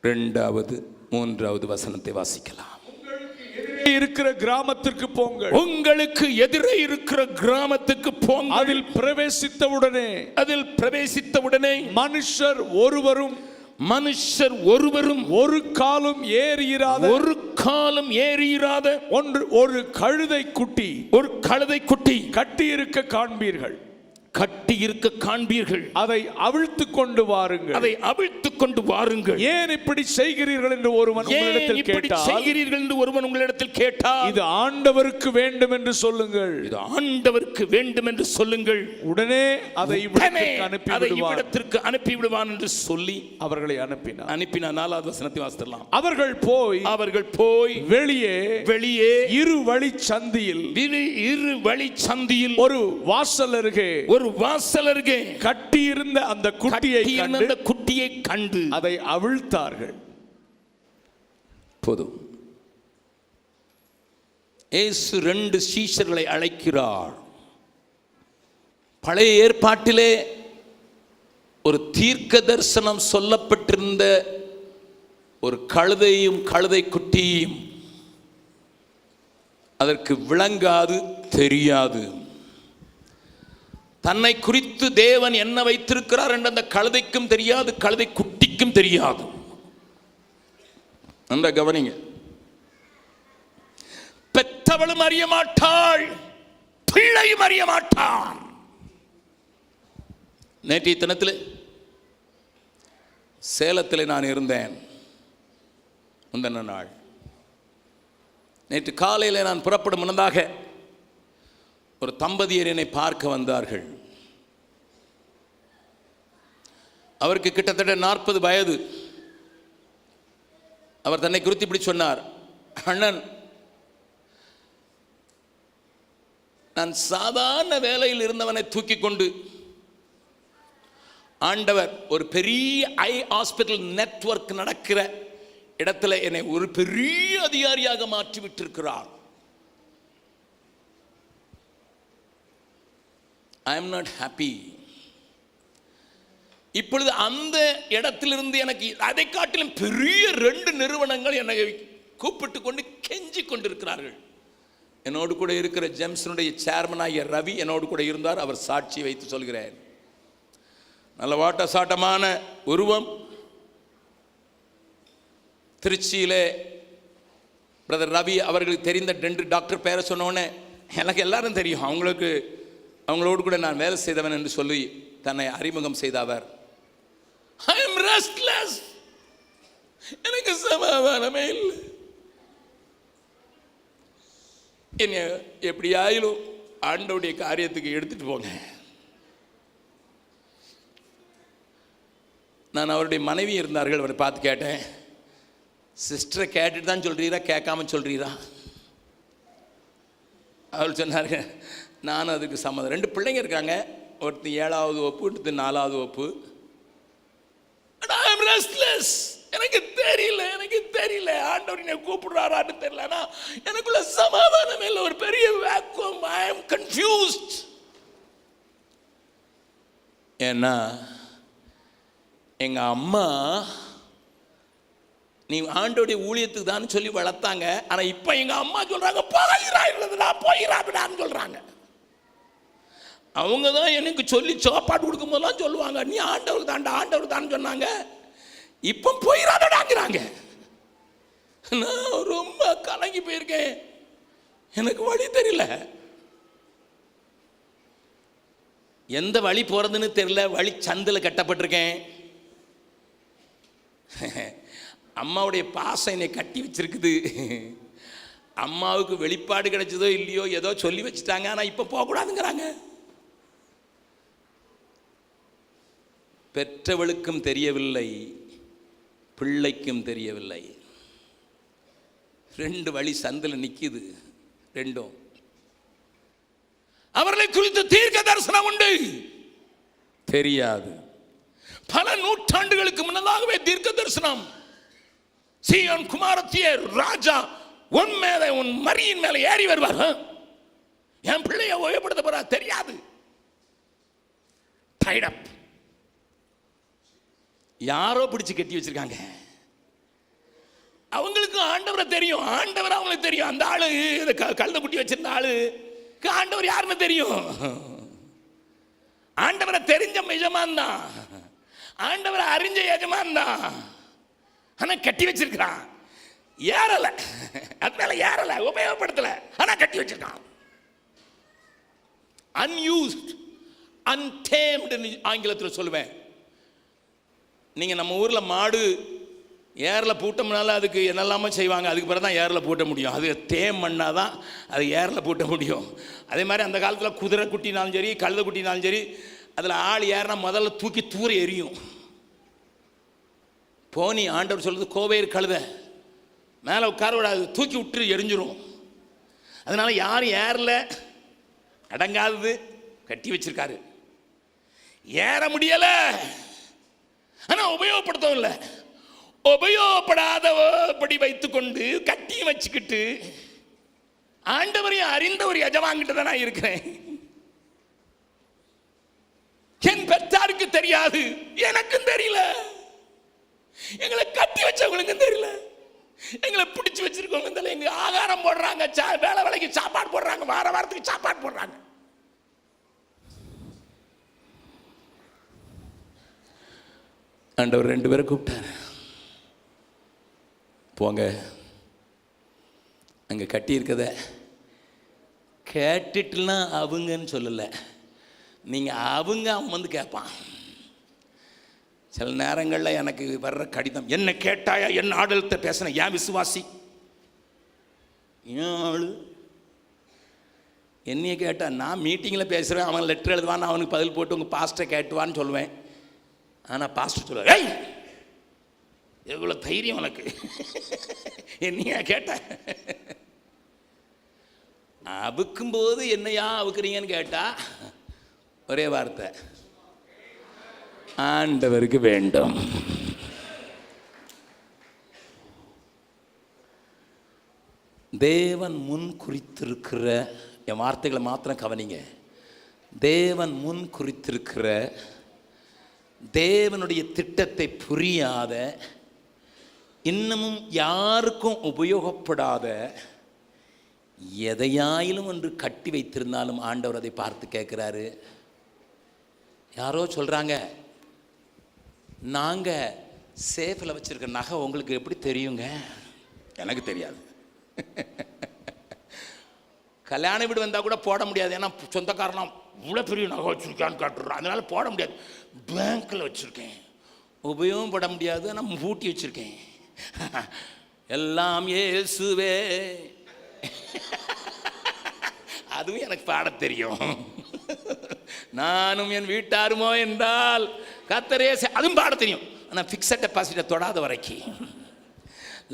2வது 3வது வசனத்தை வாசிக்கலாம். இருக்கிற கிராமத்திற்கு போங்கள், உங்களுக்கு எதிரே இருக்கிற கிராமத்துக்கு போங்கள், அதில் பிரவேசித்தவுடனே மனுஷர் ஒருவரும் ஒரு காலும் ஏறியிராத ஒரு கழுதை குட்டி கட்டி இருக்க காண்பீர்கள், அதை அவிழ்த்துக் கொண்டு வாருங்கள், ஏன் இப்படி செய்கிறீர்கள் என்று ஒருவன் உங்களிடத்தில் கேட்டால் இது ஆண்டவருக்கு வேண்டும் என்று சொல்லுங்கள், உடனே அதை இவ்விடத்திற்கு அனுப்பிவிடுவான் என்று சொல்லி அவர்களை அனுப்பினார். 4வது வசனத்தை வாசிக்கலாம். அவர்கள் போய் வெளியே இரு வழி சந்தியில் ஒரு வாசல் அருகே கட்டியிருந்த அந்த குட்டியை கண்டு அதை அவிழ்த்தார்கள். போதும். இயேசு 2 சீஷர்களை அழைக்கிறார். பழைய ஏற்பாட்டிலே ஒரு தீர்க்க தரிசனம் சொல்லப்பட்டிருந்த ஒரு கழுதையும் கழுதை குட்டியும் அதற்கு விளங்காது, தெரியாது. தன்னை குறித்து தேவன் என்ன வைத்திருக்கிறார் என்று அந்த கழுதைக்கும் தெரியாது, கழுதை குட்டிக்கும் தெரியாது. நன்ற கவனிங்க. பெற்றவளும் அறிய மாட்டாள், பிள்ளையும் அறிய மாட்டான். நேற்றைய தினத்தில் சேலத்தில் நான் இருந்தேன். முந்தின நாள் நேற்று காலையில் நான் புறப்படும் முன்னதாக ஒரு தம்பதியர் என்னை பார்க்க வந்தார்கள். அவருக்கு கிட்டத்தட்ட 40 வயது. அவர் தன்னை குறித்து இப்படி சொன்னார்: அண்ணன், நான் சாதாரண வேலையில் இருந்தவனை தூக்கி கொண்டு ஆண்டவர் ஒரு பெரிய ஐ ஹாஸ்பிட்டல் நெட்வொர்க் நடக்கிற இடத்துல என்னை ஒரு பெரிய அதிகாரியாக மாற்றி விட்டிருக்கிறார். I am not happy. இப்பொழுது அந்த இடத்திலிருந்து எனக்கு அதை காட்டிலும் பெரிய 2 நிறுவனங்கள் என்னை கூப்பிட்டு கொண்டு கெஞ்சி கொண்டிருக்கிறார்கள். என்னோடு கூட இருக்கிற ஜெம்ஸனுடைய சேர்மனாகிய ரவி என்னோடு கூட இருந்தார். அவர் சாட்சி வைத்து சொல்கிறேன். நல்ல வாட்ட சாட்டமான உருவம். திருச்சியிலே பிரதர் ரவி அவர்களுக்கு தெரிந்த 2 டாக்டர் பேரை சொன்னோன்னே எனக்கு எல்லாரும் தெரியும். அவங்களோடு கூட நான் வேலை செய்தவன் என்று சொல்லி தன்னை அறிமுகம் செய்த அவர், ஐ எம் ரெஸ்ட்லெஸ், எனக்கு சமாதானமே இல்லை, என்ன எப்படியாயிலும் ஆண்டவருடைய காரியத்துக்கு எடுத்துட்டு போங்க. நான் அவருடைய மனைவி இருந்தார்கள், அவரை பார்த்து கேட்டேன், சிஸ்டரை கேட்டுட்டு தான் சொல்கிறீரா கேட்காம சொல்கிறீரா? அவள் சொன்னார்கள், நானும் அதுக்கு சம்மதம். 2 பிள்ளைங்க இருக்காங்க, ஒருத்தர் 7வது வகுப்பு, ஒருத்தர் 4வது வகுப்பு. ஐ எம் ரெஸ்ட்லெஸ், எனக்கு தெரியல ஆண்டவர் என்னை கூப்பிடுறாரான்னு தெரியலனா எனக்குள்ள சமாதானம் இல்லை, ஒரு பெரிய வேக்குவம். I am confused. ஏன்னா எங்க அம்மா நீ ஆண்டோடைய ஊழியத்துக்கு தான் சொல்லி வளர்த்தாங்க. ஆனா இப்ப எங்க அம்மா சொல்றாங்க போயிடாதுடான்னு சொல்றாங்க. அவங்க தான் எனக்கு சொல்லி சாப்பாடு கொடுக்கும் போதெல்லாம் சொல்லுவாங்க, நீ ஆண்டவருக்கு தான் சொன்னாங்க, இப்ப போயிடாதடாங்கிறாங்க. நான் ரொம்ப கலங்கி போயிருக்கேன், எனக்கு வழி தெரியல, எந்த வழி போறதுன்னு தெரியல, வழி சந்தில் கட்டப்பட்டிருக்கேன். அம்மாவுடைய பாசம் என்னை கட்டி வச்சிருக்குது. அம்மாவுக்கு வெளிப்பாடு கிடைச்சதோ இல்லையோ ஏதோ சொல்லி வச்சுட்டாங்க, ஆனால் இப்போ போகக்கூடாதுங்கிறாங்க. பெற்றவளுக்கும் தெரியவில்லை, பிள்ளைக்கும் தெரியவில்லை. 2 வழி சந்தில் நிற்கிது. 2 அவர்களை குறித்து தீர்க்க தரிசனம் உண்டு, தெரியாது. பல நூற்றாண்டுகளுக்கு முன்னதாகவே தீர்க்க தரிசனம். சீயோன் குமாரத்தியே ராஜா உன் மேல உன் மரியின் மேல ஏறி வருவார், என் பிள்ளைய ஓயப்படுத்த போறா தெரியாது. யாரோ பிடிச்சு கட்டி வச்சிருக்காங்க. அவங்களுக்கு ஆண்டவரை தெரியும், ஆண்டவர் அவங்களுக்கு தெரியும். அந்த ஆளு கழுத குட்டி வச்சிருந்த ஆளு ஆண்டவர் யாருன்னு தெரியும். ஆண்டவரை தெரிஞ்ச எஜமான் தான், ஆண்டவரை அறிஞ்ச எஜமான் தான். ஆனா கட்டி வச்சிருக்கான், ஏறல, அதனால ஏறல, உபயோகப்படுத்தல, ஆனா கட்டி வச்சிருக்கான். அன்யூஸ்ட், அன்டேம்டு ஆங்கிலத்தில் சொல்லுவேன். நீங்க நம்ம ஊர்ல மாடு ஏரில் பூட்டம்னால அதுக்கு என்னெல்லாமோ செய்வாங்க, அதுக்கு பிறகு தான் ஏரில் பூட்ட முடியும். அது தேம் பண்ணால் தான் அது ஏரில் பூட்ட முடியும். அதே மாதிரி அந்த காலத்தில் குதிரை குட்டினாலும் சரி, கழுத குட்டினாலும் சரி, அதில் ஆள் ஏறினா முதல்ல தூக்கி தூர எரியும். போனி ஆண்டவர் சொல்றது கோவேர் கழுத மேலே உட்கார விடாது, தூக்கி விட்டு எரிஞ்சிரும். அதனால யாரும் ஏறல, அடங்காதது கட்டி வச்சிருக்காரு. ஏற முடியல, ஆனா உபயோகப்படுத்தவும் இல்லை. உபயோகப்படாதபடி வைத்துக்கொண்டு கட்டியும் வச்சுக்கிட்டு ஆண்டவரையும் அறிந்த ஒரு எஜமான்கிட்ட தான் நான் இருக்கிறேன். என் பெற்றாருக்கு தெரியாது, எனக்கும் தெரியல, எங்களை கட்டி வச்சவங்களுக்கும் தெரியல, எங்களை பிடிச்சு வச்சிருக்கவங்க தெரியல. எங்க ஆகாரம் போடுறாங்க, வேலை வேலைக்கு சாப்பாடு போடுறாங்க, வாரத்துக்கு சாப்பாடு போடுறாங்க. ஆண்டவர் 2 பேரை கூப்பிட்டாரு, போங்க அங்கே கட்டி இருக்கத கேட்டுட்டுனா அவங்கன்னு சொல்லலை, நீங்கள் அவங்க அவன் வந்து கேட்பான். சில நேரங்களில் எனக்கு வர்ற கடிதம், என்ன கேட்டாயா, என்ன ஆடலத்தை பேசின, ஏன் விசுவாசி, ஏன் ஆளு என்னைய கேட்டா, நான் மீட்டிங்கில் பேசுகிறேன், அவன் லெட்டர் எழுதுவான், அவனுக்கு பதில் போட்டு உங்கள் பாஸ்டரை கேட்டுவான்னு சொல்லுவேன். ஆனால் பாஸ்டர் சொல்லுவார், ஏய் எவ்வளோ தைரியம் உனக்கு, என்னையா கேட்ட, அவுக்கும்போது என்னையா அவுக்குறீங்கன்னு கேட்டா ஒரே வார்த்தை, ஆண்டவருக்கு வேண்டும். தேவன் முன் குறித்திருக்கிற, என் வார்த்தைகளை மாத்திரம் கவனிங்க, தேவன் முன் குறித்திருக்கிற, தேவனுடைய திட்டத்தை புரியாத, இன்னமும் யாருக்கும் உபயோகப்படாத எதையாயிலும் ஒன்று கட்டி வைத்திருந்தாலும் ஆண்டவர் அதை பார்த்து கேட்குறாரு. யாரோ சொல்கிறாங்க, நாங்கள் சேஃபில் வச்சுருக்க நகை உங்களுக்கு எப்படி தெரியுங்க? எனக்கு தெரியாது. கல்யாண வீடு வந்தால் கூட போட முடியாது, ஏன்னா சொந்தக்காரலாம் இவ்வளோ பெரிய நகை வச்சுருக்கான்னு காட்டுறோம், அதனால் போட முடியாது. பேங்க்கில் வச்சுருக்கேன், உபயோகம் பட முடியாது, ஆனால் பூட்டி வச்சுருக்கேன். எல்லாம் இயேசுவே. அதுவும் எனக்கு பாட தெரியும். நானும் என் வீட்டாருமோ என்றால் கர்த்தரே, அதுவும் பாட தெரியும். ஆனால் ஃபிக்ஸட் டெபாசிட்டை தொடாத வரைக்கும்,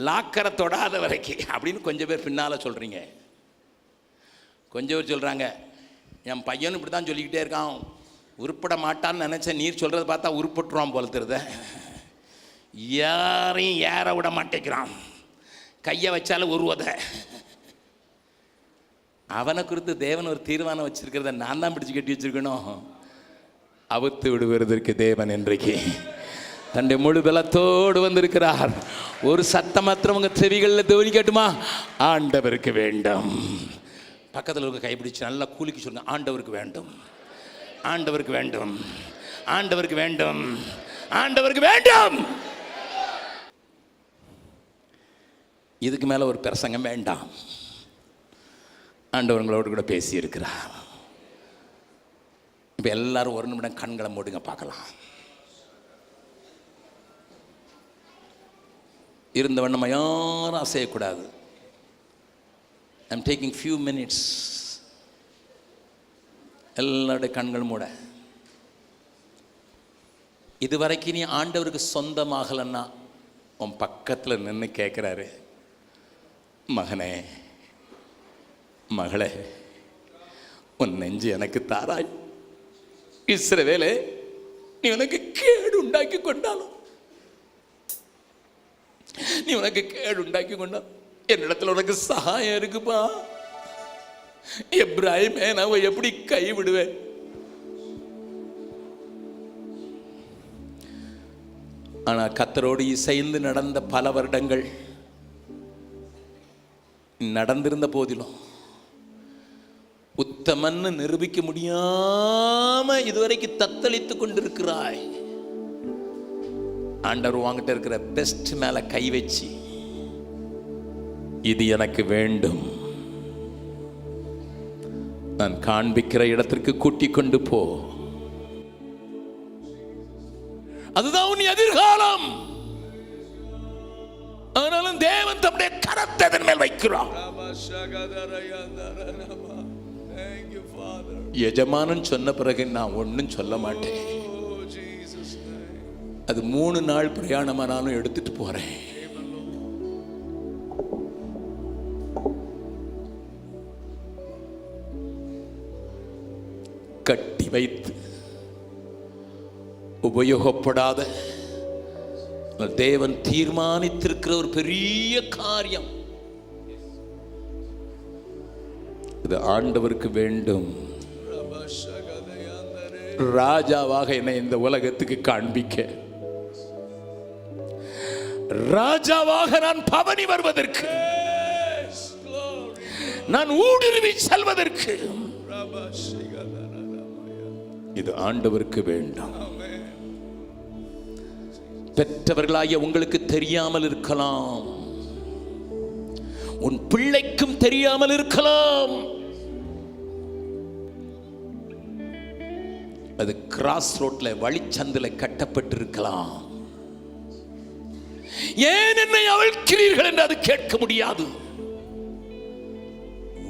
லாக்கரை தொடாத வரைக்கும் அப்படின்னு கொஞ்சம் பேர் பின்னால் சொல்கிறீங்க. கொஞ்சம் பேர் சொல்கிறாங்க, என் பையனும் இப்படி தான் சொல்லிக்கிட்டே இருக்கான், உருப்பட மாட்டான்னு நினச்சேன், நீர் சொல்கிறத பார்த்தா உருப்பட்டுருவான் போல தெரியுத. யாரையும் ஏற விட மாட்டேங்கிறான், கையை வச்சாலும் உருவத. அவனை குறித்து தேவன் ஒரு தீர்மானம் வச்சிருக்கிறத நான் தான் பிடிச்சு கட்டி வச்சிருக்கணும். அவுத்து விடுவதற்கு தேவன் இன்றைக்கு தன்னுடைய முழு பலத்தோடு வந்திருக்கிறார். ஒரு சத்தம் மாத்திரம் உங்க செவிகளில் தோணிக்கட்டுமா? ஆண்டவருக்கு வேண்டும். பக்கத்தில் இருக்க கைப்பிடிச்சு நல்லா கூலிக்கு சொல்லுங்க, ஆண்டவருக்கு வேண்டும், ஆண்டவருக்கு வேண்டும், ஆண்டவருக்கு வேண்டும், ஆண்டவருக்கு வேண்டும். இதுக்கு மேலே ஒரு பிரசங்கம் வேண்டாம். ஆண்டவர்களோடு கூட பேசி இருக்கிறார். இப்போ எல்லாரும் ஒரு நிமிடம் கண்களை மூடுங்க பார்க்கலாம். இருந்த வண்ணம் யாரும் அசையக்கூடாது. I am taking few minutes. எல்லாருடைய கண்கள் மூட. இதுவரைக்கும் நீ ஆண்டவருக்கு சொந்தமாகலன்னா உன் பக்கத்தில் நின்று கேட்குறாரு, மகனே மகளே, உன் நெஞ்சு எனக்கு தாராய். இஸ்ரவேலே, நீ உனக்கு கேடு உண்டாக்கி கொண்டாலும், நீ உனக்கு கேடு உண்டாக்கி கொண்டாலும் என்னிடத்துல உனக்கு சகாயம் இருக்குப்பா. எப்ராஹிமே, நான் எப்படி கை விடுவேன்? ஆனா கர்த்தரோடு இசைந்து நடந்த பல வருடங்கள் நடந்திருந்த போதிலும் உத்தமன்னு நிரூபிக்க முடியாம இதுவரைக்கும் தத்தளித்து கொண்டிருக்கிறாய். ஆண்டவர் வாங்கிட்ட இருக்கிற பெஸ்ட் மேல கை வச்சு, இது எனக்கு வேண்டும், நான் காண்பிக்கிற இடத்திற்கு கூட்டிக் கொண்டு போ, அதுதான் உன் எதிர்காலம். ஆனாலும் தேவன் தம்முடைய கரத்தை அதன் மேல் வைக்கிறார். எஜமானன் சொன்ன பிறகு நான் ஒன்னும் சொல்ல மாட்டேன். அது 3 நாள் பிரயாணமானாலும் எடுத்துட்டு போறேன். கட்டி வைத்து உபயோகப்படாத தேவன் தீர்மானித்திருக்கிற ஒரு பெரிய காரியம், இது ஆண்டவருக்கு வேண்டும். ராஜாவாக என்னை இந்த உலகத்துக்கு காண்பிக்க, ராஜாவாக நான் பவனி வருவதற்கு, நான் ஊடுருவி செல்வதற்கு, இது ஆண்டவருக்கு வேண்டும். பெற்றவர்களாகிய உங்களுக்கு தெரியாமல் இருக்கலாம், உன் பிள்ளைக்கும் தெரியாமல் இருக்கலாம். அது கிராஸ் ரோட்ல வழிச்சந்தில கட்டப்பட்டிருக்கலாம். ஏன் என்னை அவிழ்க்கிறீர்கள் என்று அது கேட்க முடியாது.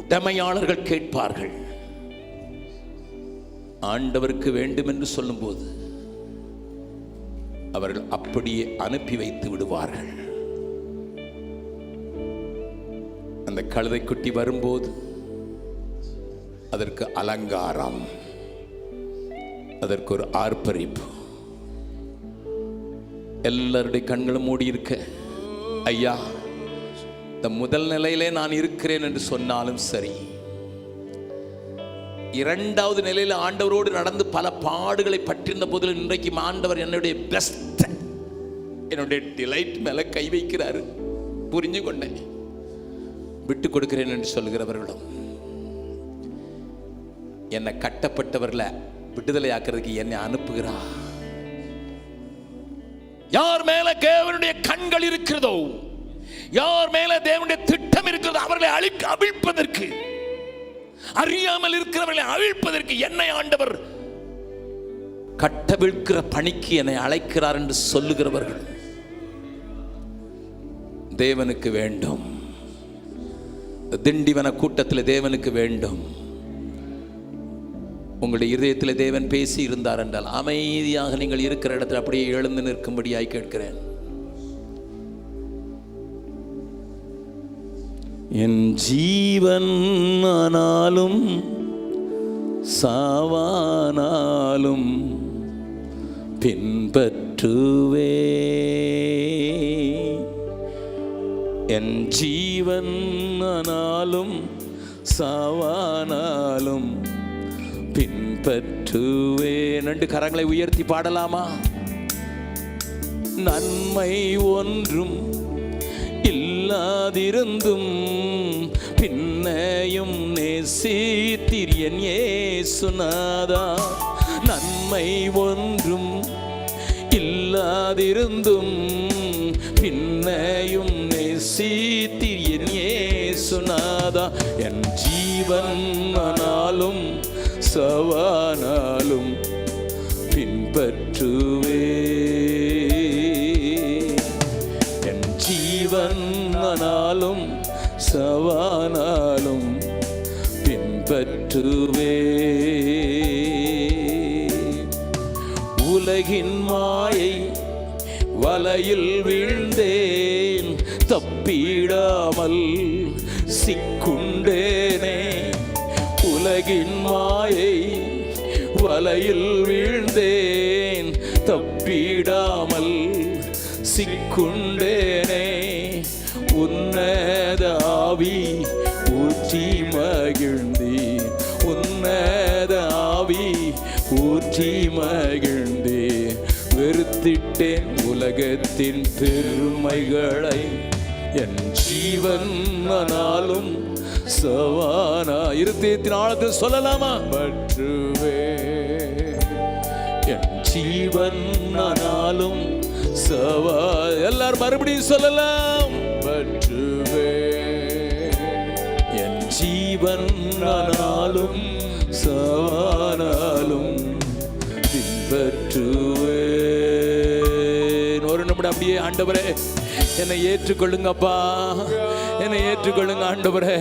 உடைமையாளர்கள் கேட்பார்கள். ஆண்டவருக்கு வேண்டும் என்று சொல்லும்போது அவர்கள் அப்படியே அனுப்பி வைத்து விடுவார்கள். அந்த கழுதைக்குட்டி வரும்போது அதற்கு அலங்காரம், அதற்கு ஒரு ஆர்ப்பரிப்பு. எல்லாருடைய கண்களும் மூடி இருக்க, ஐயா இந்த முதல் நிலையிலே நான் இருக்கிறேன் என்று சொன்னாலும் சரி, 2வது நிலையில் ஆண்டவரோடு நடந்து பல பாடுகளை பற்றிருந்த போதிலும் இன்றைக்கு ஆண்டவர் என்னுடைய பெஸ்ட், என்னுடைய டிலைட் மேல கை வைக்கிறாரு. புரிஞ்சு கொண்டேன். விட்டு கொடுக்கிறேன் என்று சொல்கிறவர்களும், என்னை கட்டப்பட்டவர்களை விடுதலை ஆக்கிறதுக்கு என்னை அனுப்புகிறார். தேவனுடைய கண்கள் இருக்கிறதோ, யார் மேல தேவனுடைய திட்டம் இருக்கிறதோ அவர்களை அவிழ்ப்பதற்கு, அறியாமல் இருக்கிறவர்களை அவிழ்ப்பதற்கு என்னை ஆண்டவர் கட்டவிழ்க்கிற பணிக்கு என்னை அழைக்கிறார் என்று சொல்லுகிறவர்கள் தேவனுக்கு வேண்டும். திண்டிவன கூட்டத்தில் தேவனுக்கு வேண்டும். உங்களுடைய இதயத்தில் தேவன் பேசி இருந்தார் என்றால் அமைதியாக நீங்கள் இருக்கிற இடத்துல அப்படியே எழுந்து நிற்கும்படியாய் கேட்கிறேன். என் ஜீவன் ஆனாலும் சாவானாலும் பின்பற்றுவே, என் ஜீவன் ஆனாலும் சாவானாலும் பின்பற்றுவே. 2 கரங்களை உயர்த்தி பாடலாமா? நன்மை ஒன்றும் இல்லாதிருந்தும் பின்னையும் நேசித்தீர் என் இயேசுநாதா. நன்மை ஒன்றும் இல்லாதிருந்தும் பின்னையும் நேசித்தீர் என் இயேசுநாதா. என் ஜீவன் ஆனாலும் சவானாலும் பின்பற்றுவே, என் ஜீவன் ஆனாலும் சவானாலும் பின்பற்றுவே. உலகின் மாயை வலையில் வீழ்ந்தேன், தப்பிடாமல் சிக்குண்டேனே. உலகின் மாயை வலையில் வீழ்ந்தேன், தப்பிடாமல் சிக்குண்டேனே. உன்னத ஆவி ஊற்றி மகிழ்ந்தேன், உன்னத ஆவி ஊற்றி மகிழ்ந்தேன். வெறுத்திட்டேன் உலகத்தின் பெருமைகளை, என் ஜீவன் ஆனாலும் சவானா. இருதயத்தின் ஆழத்தில் சொல்லலாமா? பற்றுவே, என் ஜீவன் ஆனாலும் சவா. எல்லாரும் மறுபடியும் சொல்லலாம். பற்றுவே, என் ஜீவன் ஆனாலும் சவானாலும் பின்பற்றுவே. ஒரு நிமிடம் அப்படியே ஆண்டவரே என்னை ஏற்றுக்கொள்ளுங்கப்பா, என்னை ஏற்றுக்கொள்ளுங்க ஆண்டவரே.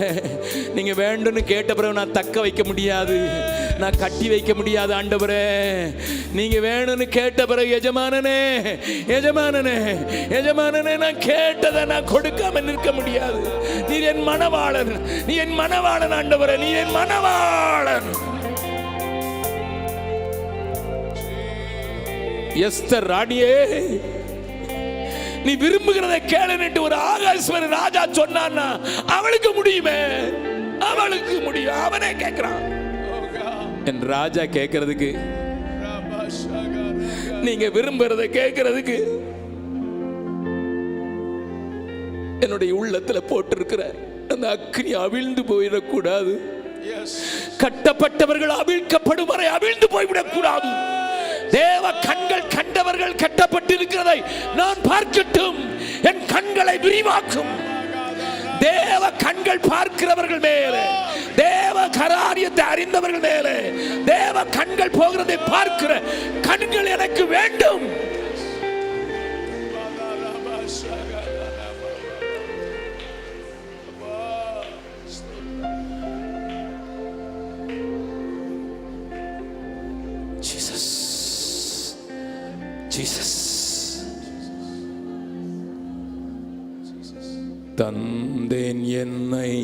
நீங்க வேண்டும்னு கேட்ட பிறகு நான் தக்க வைக்க முடியாது, நான் கட்டி வைக்க முடியாது ஆண்டவரே. நீங்க வேணும்னு கேட்ட பிறகு எஜமானனே எஜமானனே எஜமானனே நான் கேட்டதை நான் கொடுக்காம நிற்க முடியாது. நீ என் மணவாளன், நீ என் மணவாளன் ஆண்டவரே, நீ என் மணவாளன். எஸ்தர் ராணியே, நீ விரும்புகிறதை கேளுன்னு ஒரு ஆகாஸ்வர ராஜா சொன்னான்னா அவளுக்கு முடியுமே, அவளுக்கு முடியும். அவனே கேட்கிறான். என் ராஜா கேட்கறதுக்கு, நீங்க விரும்புறதை கேட்கறதுக்கு என்னுடைய உள்ளத்துல போட்டிருக்கிற அந்த அக்னி அவிழ்ந்து போயிடக்கூடாது. கட்டப்பட்டவர்கள் அவிழ்க்கப்படும் வரை அவிழ்ந்து போய்விடக் கூடாது. தேவ கண்கள் கண்டவர்கள் கட்டப்பட்டிருக்கிறதை நான் பார்க்கட்டும். என் கண்களை விரிவாக்கும். தேவ கண்கள் பார்க்கிறவர்கள் மேலே, தேவ காரியத்தை அறிந்தவர்கள் மேலே தேவ கண்கள் போகிறதை பார்க்கிற கண்கள் எனக்கு வேண்டும். தந்தேன் என்னை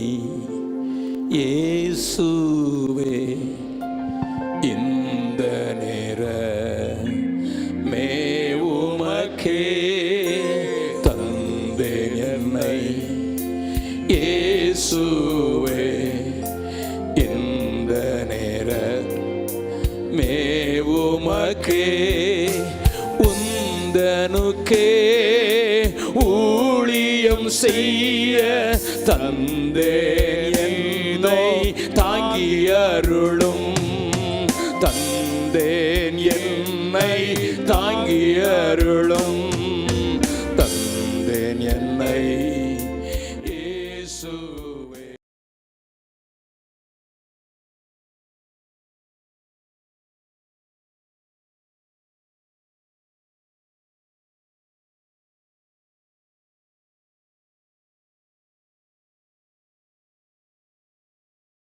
இயேசுவே இந்த நேர மேவுமக்கே. தந்தேன் என்னை இயேசுவே இந்த நேர மேவுமக்கே. உந்தனுக்கே ஊழியம் செய்ய தந்தேன் என்னை தாங்கி அருளும். தந்தேன் என்னை தாங்கி அருளும். தருவேன் என்னை